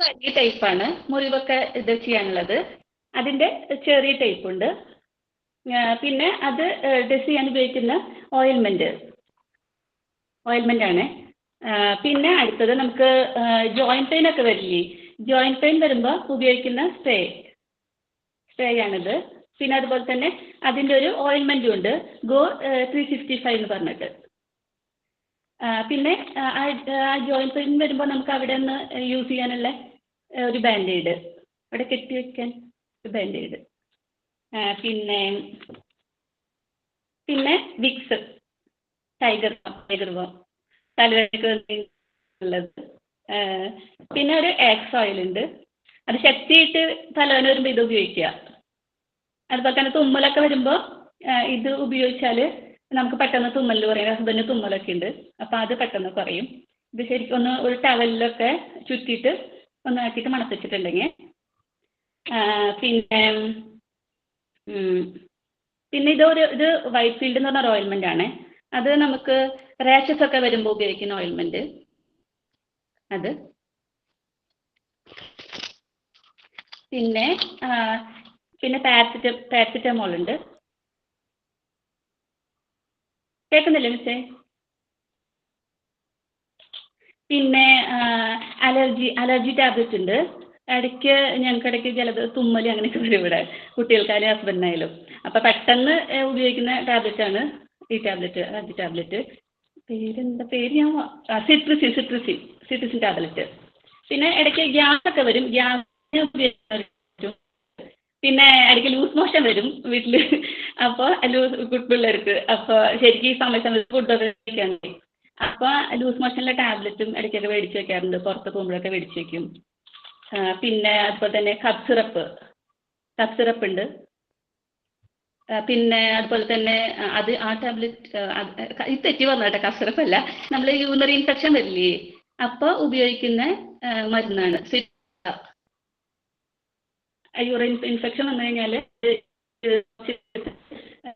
വലിയ ടൈപ്പാണ് മുറിവൊക്കെ ഇത് ചെയ്യാനുള്ളത്. അതിൻ്റെ ചെറിയ ടൈപ്പ് ഉണ്ട്. പിന്നെ അത് ഡ്രസ് ചെയ്യാൻ ഉപയോഗിക്കുന്ന ഓയിൽമെന്റ് ആണ്. പിന്നെ അടുത്തത് നമുക്ക് ജോയിന്റ് പെയിൻ ഒക്കെ വരില്ലേ? ജോയിന്റ് പെയിൻ വരുമ്പോൾ ഉപയോഗിക്കുന്ന സ്പ്രേ ആണിത്. പിന്നെ അതുപോലെ തന്നെ അതിൻ്റെ ഒരു ഓയിൽമെന്റും ഉണ്ട്, ഗോ 365 എന്ന് പറഞ്ഞിട്ട്. പിന്നെ ആ ജോയിന്റ് പെയിൻ വരുമ്പോൾ നമുക്ക് അവിടെ നിന്ന് യൂസ് ചെയ്യാനുള്ള ഒരു ബാൻഡേഡ്, അവിടെ കെട്ടി വെക്കാൻ ഒരു ബാൻഡേഡ്. പിന്നെ വിക്സ്, ടൈഗർ ബോം തലവേദനയ്ക്ക് ഉള്ളത്. പിന്നെ ഒരു ആക്സ് ഓയിൽ ഉണ്ട്, അത് ശക്തിയായിട്ട് തലവേദന വരുമ്പോൾ ഇത് ഉപയോഗിക്കുക. അതുപോലെ തന്നെ തുമ്മലൊക്കെ വരുമ്പോൾ ഇത് ഉപയോഗിച്ചാൽ നമുക്ക് പെട്ടെന്ന് തുമ്മൽ കുറയും. ഹസ്ബൻഡിന് തുമ്മലൊക്കെ ഉണ്ട്, അപ്പോൾ അത് പെട്ടെന്ന് കുറയും. ഇത് ശരിക്കും ഒന്ന് ഒരു ടവലിലൊക്കെ ചുറ്റിയിട്ട് ഒന്ന് ആക്കിയിട്ട് മണപ്പിച്ചിട്ടുണ്ടെങ്കിൽ. പിന്നെ പിന്നെ ഇത് വൈറ്റ് ഫീൽഡ് എന്ന് പറഞ്ഞ ഓയിൽമെന്റ് ആണ്. അത് നമുക്ക് റാഷസ് ഒക്കെ വരുമ്പോൾ ഉപയോഗിക്കുന്ന ഓയിൽമെന്റ് അത്. പിന്നെ പാരസിറ്റമോൾ ഉണ്ട്. കേൾക്കുന്നില്ലേ മിസ്സേ? പിന്നെ അലർജി ടാബ്ലറ്റ് ഉണ്ട്. ഞങ്ങൾക്ക് ഇടയ്ക്ക് തുമ്മൽ അങ്ങനെയൊക്കെ വരും ഇവിടെ, കുട്ടികൾക്കായാലും ഹസ്ബൻഡിനായാലും. അപ്പൊ പെട്ടെന്ന് ഉപയോഗിക്കുന്ന ടാബ്ലറ്റ് ആണ് ഈ അലർജി ടാബ്ലറ്റ്. പേര് ഞാൻ സിട്രിസിൻ ടാബ്ലറ്റ്. പിന്നെ ഇടയ്ക്ക് ഗ്യാസ് ഒക്കെ വരും, ഗ്യാസ് ഉപയോഗിക്കാൻ. പിന്നെ ഇടയ്ക്ക് ലൂസ് മോഷൻ വരും വീട്ടിൽ. അപ്പോൾ പിള്ളേർക്ക് അപ്പോൾ ശരിക്കും ഈ സമയത്ത് ഫുഡൊക്കെ കഴിക്കാൻ. അപ്പോൾ ലൂസ് മോഷനിലെ ടാബ്ലറ്റും ഇടയ്ക്കൊക്കെ മേടിച്ച് വെക്കാറുണ്ട്, പുറത്ത് പോകുമ്പോഴൊക്കെ മേടിച്ച് വെക്കും. പിന്നെ അതുപോലെ തന്നെ കഫ് സിറപ്പ് ഉണ്ട്. പിന്നെ അതുപോലെ തന്നെ ആ ടാബ്ലറ്റ് ഇത് തെറ്റി വന്നു കേട്ടോ, കഫ് സിറപ്പ് അല്ല, നമ്മൾ യൂറിനറി ഇൻഫെക്ഷൻ വരില്ലേ അപ്പോൾ ഉപയോഗിക്കുന്ന മരുന്നാണ്. യൂറിൻ ഇൻഫെക്ഷൻ വന്നു കഴിഞ്ഞാൽ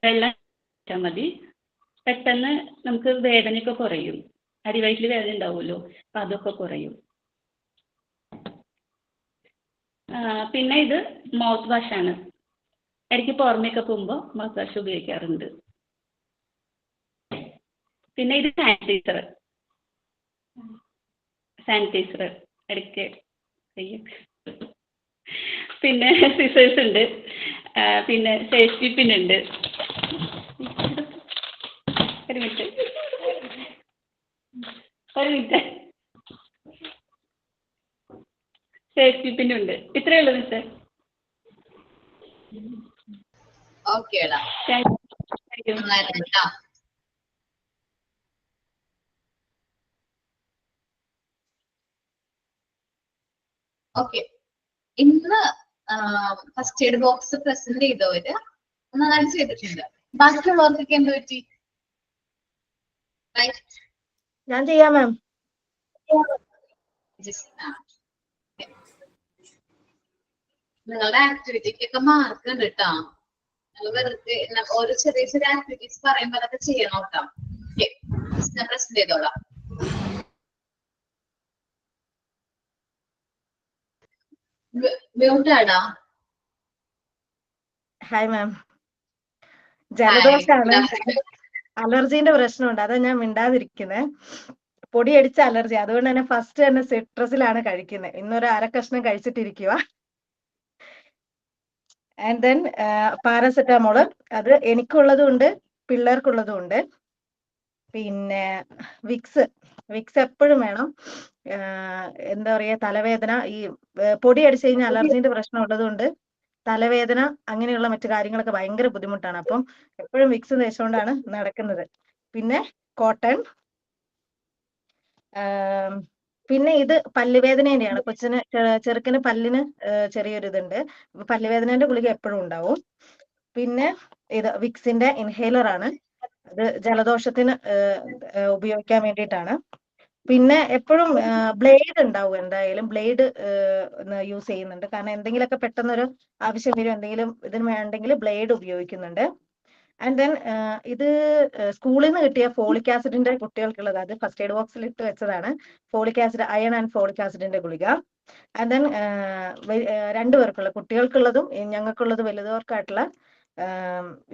വെള്ളം കുടിച്ചാൽ മതി, പെട്ടെന്ന് നമുക്ക് വേദനയൊക്കെ കുറയും. അടിവയറ്റിൽ വേദന ഉണ്ടാവുമല്ലോ, അപ്പം അതൊക്കെ കുറയും. പിന്നെ ഇത് മൗത്ത് വാഷ് ആണ്. ഇടയ്ക്ക് പുറമേയൊക്കെ പോകുമ്പോൾ മൗത്ത് വാഷ് ഉപയോഗിക്കാറുണ്ട്. പിന്നെ ഇത് സാനിറ്റൈസർ ഇടയ്ക്ക് കയ്യൊക്കെ. പിന്നെ സിസേഴ്സ് ഉണ്ട്. പിന്നെ സേഫ്റ്റി പിൻ ഉണ്ട്. ഒരു മിനിറ്റ് സേഫ്റ്റി പിൻ ഉണ്ട്. ഇത്രയേ ഉള്ളൂ മിസ്സേ. ഓക്കേടാ, ഓക്കെ. ഇന്ന് ഫസ്റ്റ് എയ്ഡ് ബോക്സ് പ്രസന്റ് ചെയ്തവര് നന്നായിട്ട് ചെയ്തിട്ടുണ്ട്. ബാക്കിയുള്ളവർക്കൊക്കെ എന്ത് പറ്റി? ഞാൻ ചെയ്യാം മാം. നിങ്ങളുടെ ആക്ടിവിറ്റിക്കൊക്കെ മാർക്ക് ഉണ്ട് കേട്ടോ. വെറുതെ ഓരോ ചെറിയ ചെറിയ ആക്ടിവിറ്റീസ് പറയുമ്പോൾ അതൊക്കെ ചെയ്യണം കേട്ടോ. ഞാൻ പ്രസന്റ് ചെയ്തോളാം. മ്യൂട്ടാടാ. Hi ma'am. ജലദോഷാണ്, അലർജീന്റെ പ്രശ്നമുണ്ട്, അതാ ഞാൻ മിണ്ടാതിരിക്കുന്നത്. പൊടിയടിച്ച അലർജി, അതുകൊണ്ട് തന്നെ ഫസ്റ്റ് തന്നെ സിട്രസിലാണ് കഴിക്കുന്നത്. ഇന്നൊരു അരക്കഷ്ണം കഴിച്ചിട്ടിരിക്കുക. ആൻഡ് ദെൻ പാരസെറ്റാമോള്, അത് എനിക്കുള്ളതും ഉണ്ട് പിള്ളേർക്കുള്ളതും ഉണ്ട്. പിന്നെ വിക്സ് എപ്പോഴും വേണം. എന്താ പറയാ, തലവേദന, ഈ പൊടി അടിച്ചു കഴിഞ്ഞാൽ അലർജീന്റെ പ്രശ്നം ഉള്ളതുകൊണ്ട് തലവേദന അങ്ങനെയുള്ള മറ്റു കാര്യങ്ങളൊക്കെ ഭയങ്കര ബുദ്ധിമുട്ടാണ്. അപ്പം എപ്പോഴും വിക്സ് തേച്ചുകൊണ്ടാണ് നടക്കുന്നത്. പിന്നെ കോട്ടൺ. പിന്നെ ഇത് പല്ലുവേദനേന്റെയാണ്. കൊച്ചിന് ചെറുക്കിന് പല്ലിന് ചെറിയൊരു ഇതുണ്ട്, പല്ലുവേദനേന്റെ ഗുളിക എപ്പോഴും ഉണ്ടാവും. പിന്നെ ഇത് വിക്സിന്റെ ഇൻഹേലർ ആണ്, അത് ജലദോഷത്തിന് ഉപയോഗിക്കാൻ വേണ്ടിയിട്ടാണ്. പിന്നെ എപ്പോഴും ബ്ലേഡ് ഉണ്ടാവും, എന്തായാലും ബ്ലേഡ് യൂസ് ചെയ്യുന്നുണ്ട്. കാരണം എന്തെങ്കിലുമൊക്കെ പെട്ടെന്നൊരു ആവശ്യം വരും, എന്തെങ്കിലും ഇതിന് വേണ്ടെങ്കിൽ ബ്ലേഡ് ഉപയോഗിക്കുന്നുണ്ട്. ആൻഡ് ദെൻ ഇത് സ്കൂളിൽ നിന്ന് കിട്ടിയ ഫോളിക് ആസിഡിന്റെ കുട്ടികൾക്കുള്ളത്, അത് ഫസ്റ്റ് എയ്ഡ് ബോക്സിൽ ഇട്ട് വെച്ചതാണ്. Folic acid, iron and folic ആസിഡിന്റെ ഗുളിക. ആൻഡ് ദെൻ രണ്ടുപേർക്കുള്ള, കുട്ടികൾക്കുള്ളതും ഞങ്ങൾക്കുള്ളതും വലുതവർക്കായിട്ടുള്ള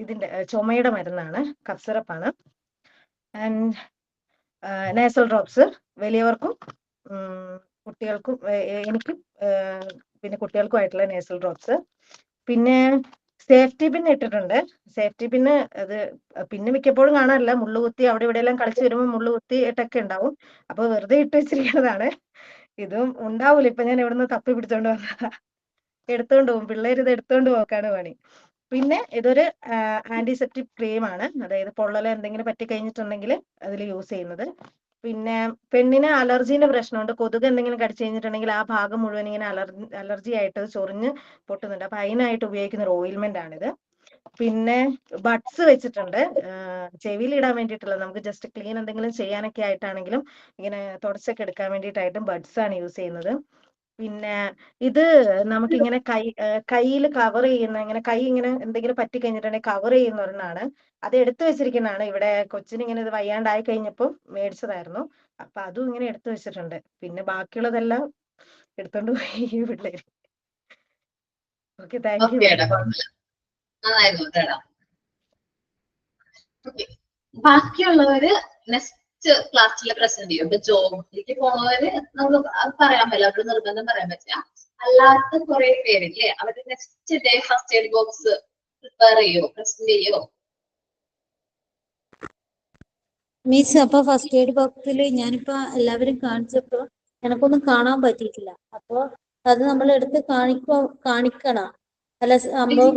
ഇതിന്റെ ചുമയുടെ മരുന്നാണ്, കഫ് സിറപ്പാണ്. ആൻഡ് നേസൽ ഡ്രോപ്സ് വലിയവർക്കും കുട്ടികൾക്കും, എനിക്കും പിന്നെ കുട്ടികൾക്കുമായിട്ടുള്ള നേസൽ ഡ്രോപ്സ്. പിന്നെ സേഫ്റ്റി പിൻ ഇട്ടിട്ടുണ്ട്. സേഫ്റ്റി പിന്ന് അത് പിന്നെ മിക്കപ്പോഴും കാണാറില്ല, മുള്ളുകുത്തി അവിടെ ഇവിടെ എല്ലാം കളിച്ച് വരുമ്പോൾ മുള്ളുകുത്തി ഇട്ടൊക്കെ ഉണ്ടാവും. അപ്പൊ വെറുതെ ഇട്ട് വെച്ചിരിക്കുന്നതാണ്. ഇതും ഉണ്ടാവൂല, ഇപ്പൊ ഞാൻ എവിടുന്ന് തപ്പി പിടിച്ചോണ്ട് വന്നതാ. എടുത്തോണ്ട് പോകും പിള്ളേർ, ഇത് എടുത്തോണ്ട് പോക്കാണ് പണി. പിന്നെ ഇതൊരു ആന്റിസെപ്റ്റിക് ക്രീമാണ്, അതായത് പൊള്ളലോ എന്തെങ്കിലും പറ്റി കഴിഞ്ഞിട്ടുണ്ടെങ്കിൽ അതിൽ യൂസ് ചെയ്യുന്നത്. പിന്നെ പെണ്ണിന് അലർജീന്റെ പ്രശ്നമുണ്ട്, കൊതുക് എന്തെങ്കിലും കടിച്ചു കഴിഞ്ഞിട്ടുണ്ടെങ്കിൽ ആ ഭാഗം മുഴുവൻ ഇങ്ങനെ അലർജി ആയിട്ട് ചൊറിഞ്ഞ് പൊട്ടുന്നുണ്ട്. അപ്പൊ അതിനായിട്ട് ഉപയോഗിക്കുന്ന ഒരു ഓയിൽമെന്റ് ആണിത്. പിന്നെ ബഡ്സ് വെച്ചിട്ടുണ്ട്, ചെവിയിൽ ഇടാൻ വേണ്ടിയിട്ടുള്ളത്. നമുക്ക് ജസ്റ്റ് ക്ലീൻ എന്തെങ്കിലും ചെയ്യാനൊക്കെ ആയിട്ടാണെങ്കിലും ഇങ്ങനെ തുടച്ചൊക്കെ എടുക്കാൻ വേണ്ടിയിട്ടായിട്ടും ബഡ്സ് ആണ് യൂസ് ചെയ്യുന്നത്. പിന്നെ ഇത് നമുക്കിങ്ങനെ കയ്യിൽ കവർ ചെയ്യുന്ന, ഇങ്ങനെ കൈ ഇങ്ങനെ എന്തെങ്കിലും പറ്റി കഴിഞ്ഞിട്ടുണ്ടെങ്കിൽ കവർ ചെയ്യുന്ന ഒരെണ്ണാണ്. അത് എടുത്തു വെച്ചിരിക്കുന്നതാണ്. ഇവിടെ കൊച്ചിന് ഇങ്ങനെ ഇത് വയ്യാണ്ടായി കഴിഞ്ഞപ്പോൾ മേടിച്ചതായിരുന്നു. അപ്പൊ അതും ഇങ്ങനെ എടുത്തു വെച്ചിട്ടുണ്ട്. പിന്നെ ബാക്കിയുള്ളതെല്ലാം എടുത്തോണ്ട് പോയി ഈ പിള്ളേര്. Okay, thank you. ബാക്കിയുള്ളവര് നെക്സ്റ്റ് ക്ലാസ്സിൽ പ്രസന്റ് ചെയ്യും. ഇപ്പൊ ജോബിലേക്ക് പോണവര് നമുക്ക് പറയാൻ പറ്റില്ല, അവര് നിർബന്ധം പറയാൻ പറ്റില്ല. അല്ലാത്ത കുറെ പേരില്ലേ, അവര് next day first aid box prepare ചെയ്യോ, പ്രസന്റ് ചെയ്യോ? മിസ്, അപ്പൊ ഫസ്റ്റ് എയ്ഡ് ബോക്സിൽ ഞാനിപ്പോ എല്ലാവരും കാണിച്ചപ്പോ എനക്കൊന്നും കാണാൻ പറ്റിയിട്ടില്ല. അപ്പൊ അത് നമ്മൾ എടുത്ത് കാണിക്കണം. അല്ല, സംഭവം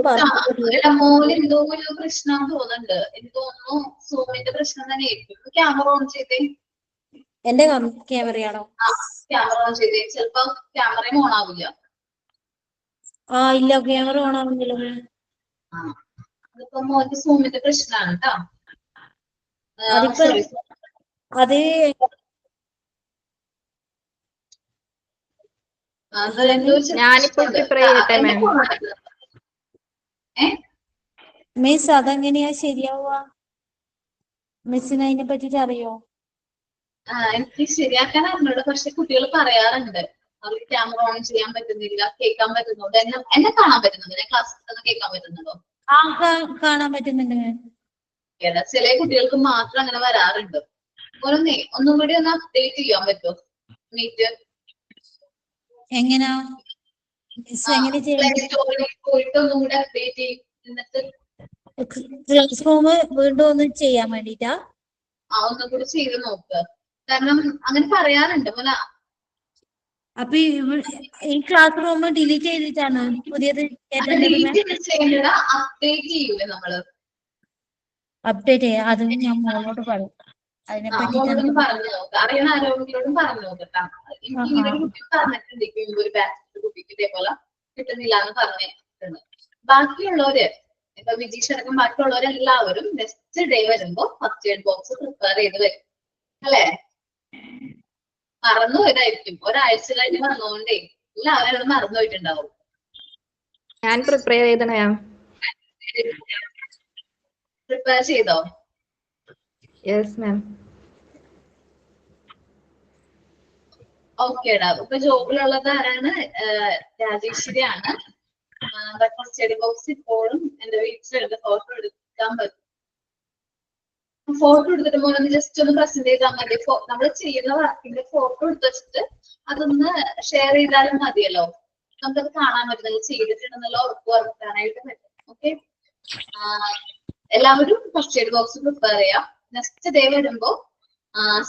മോന് എന്തോ ഒരു പ്രശ്നം തോന്നുന്നുണ്ട്. എനിക്ക് തോന്നുന്നു സൂമിന്റെ പ്രശ്നം തന്നെ ആയിരിക്കും. ക്യാമറ ഓൺ ചെയ്തേ. എന്റെ ക്യാമറയാണോ? ക്യാമറ ഓൺ ചെയ്തേ. ചിലപ്പോ ക്യാമറയും ഓൺ ആവില്ല. ഇല്ല, ക്യാമറ ഓൺ ആവുന്നില്ല. അതിപ്പോ മോന്റെ സൂമിന്റെ പ്രശ്നമാണ് കേട്ടോ. അതിപ്പോ അത് ഞാനിപ്പോ പ്രിപ്പയർ ചെയ്യട്ടെ മാം. മിസ്, അതെങ്ങനെയാ ശരിയാവുക? മിസ്സിന് അതിനെ പറ്റിട്ട് അറിയോ? എനിക്ക് ശരിയാക്കാൻ അറിഞ്ഞൂടെ, പക്ഷെ കുട്ടികൾ പറയാറുണ്ട് അവർക്ക് ക്യാമറ ഓൺ ചെയ്യാൻ പറ്റുന്നില്ല, കേൾക്കാൻ പറ്റുന്നുണ്ട്. എന്നെ കാണാൻ പറ്റുന്നുണ്ട്, ഞാൻ ക്ലാസ്സിൽ കേൾക്കാൻ പറ്റുന്നുണ്ടോ? കാണാൻ പറ്റുന്നുണ്ട്. ചില കുട്ടികൾക്ക് മാത്രം അങ്ങനെ വരാറുണ്ട്. ഒന്നും കൂടി ഒന്ന് അപ്ഡേറ്റ് ചെയ്യാൻ പറ്റുമോ മീറ്റ്? എങ്ങനാ പ്ലേ സ്റ്റോറിൽ പോയിട്ട് ഒന്നും കൂടി അപ്ഡേറ്റ് ചെയ്യും. എന്നിട്ട് ക്ലാസ് റൂം വീണ്ടും ഒന്ന് ചെയ്യാൻ വേണ്ടിട്ടാ? ഒന്നും കൂടി ചെയ്ത് നോക്ക്. കാരണം അങ്ങനെ പറയാറുണ്ട് പോലെ. അപ്പൊ ഈ ക്ലാസ് റൂം ഡിലീറ്റ് ചെയ്തിട്ടാണ് പുതിയത് അപ്ഡേറ്റ് ചെയ്യൂലേ നമ്മള്? അപ്ഡേറ്റ് ചെയ്യാം. അത് ഞാൻ മോളോട് പറയും. അതിനെ പറ്റിട്ട് പറഞ്ഞു നോക്കാം. അറിയുന്ന ആരോഗ്യത്തോടും പറഞ്ഞു നോക്കട്ടാ. എനിക്ക് ഇങ്ങനെ കുട്ടി പറഞ്ഞിട്ടുണ്ട്, ഒരു ബാച്ചിന്റെ കുട്ടിക്ക് ഇതേപോലെ കിട്ടുന്നില്ല എന്ന് പറഞ്ഞിട്ടുണ്ട്. ബാക്കിയുള്ളവര് ഇപ്പൊ വിജീഷ് അടക്കം ബാക്കിയുള്ളവരെല്ലാവരും നെക്സ്റ്റ് ഡേ വരുമ്പോ ഫസ്റ്റ് എയ്ഡ് ബോക്സ് പ്രിപ്പയർ ചെയ്ത് വരും അല്ലേ? മറന്നു പോയതായിരിക്കും, ഒരാഴ്ച കഴിഞ്ഞ് വന്നോണ്ടേ എല്ലാവരും മറന്നു പോയിട്ടുണ്ടാവും. ഞാൻ പ്രിപ്പയർ ചെയ്തണ. പ്രിപ്പയർ ചെയ്തോ? Yes ma'am. ഓക്കേടാ. ഇപ്പൊ ജോബിലുള്ളത് ആരാണ്? രാജേശ്വരിയാണ്. ഫസ്റ്റ് എയ്ഡ് ബോക്സ് ഇപ്പോഴും എന്റെ വീട്ടിലുണ്ട്. ഫോട്ടോ എടുക്കാൻ പറ്റും. ഫോട്ടോ എടുത്തിട്ട് മോനൊന്ന് ജസ്റ്റ് ഒന്ന് പ്രസന്റ് ചെയ്താൽ മതി. നമ്മൾ ചെയ്യുന്ന വർക്കിന്റെ ഫോട്ടോ എടുത്ത് വെച്ചിട്ട് അതൊന്ന് ഷെയർ ചെയ്താലും മതിയല്ലോ. നമുക്കത് കാണാൻ പറ്റും ചെയ്തിട്ടുണ്ടെന്നുള്ള ഉറപ്പ് വരുത്താനായിട്ട് പറ്റും. ഓക്കെ, എല്ലാവരും ഫസ്റ്റ് എയ്ഡ് ബോക്സ് പ്രിപ്പയർ ചെയ്യാം. നെക്സ്റ്റ് ഡേ വരുമ്പോ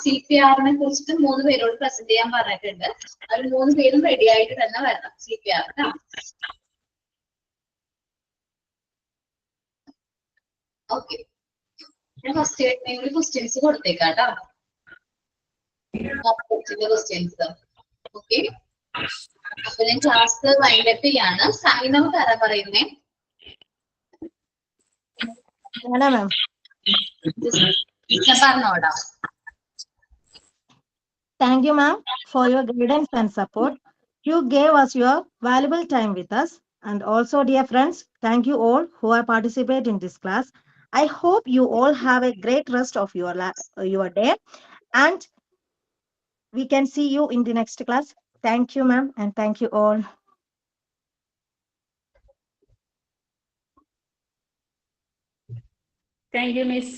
CPR-നെ കുറിച്ചിട്ട് 3 പേരോട് പ്രസന്റ് ചെയ്യാൻ പറഞ്ഞിട്ടുണ്ട്. അവർ 3 പേരും റെഡി ആയിട്ട് തന്നെ വരണം CPR. ഓക്കെ, ഞാൻ ഫസ്റ്റ് എയ്ഡിന്റെ ക്വസ്റ്റ്യൻസ് കൊടുത്തേക്കാട്ടോ. ക്വസ്റ്റ്യൻസ്. ഓക്കെ, അപ്പൊ ഞാൻ ക്ലാസ് വൈൻഡപ്പ് ചെയ്യാണ്. സൈൻ ഔട്ട് ആരാ പറയുന്നേ? പറഞ്ഞോടാ. Thank you, ma'am, for your guidance and support. You gave us your valuable time with us. And also, dear friends, thank you all who have participated in this class. I hope you all have a great rest of your day. And we can see you in the next class. Thank you, ma'am, and thank you all. Thank you, Miss.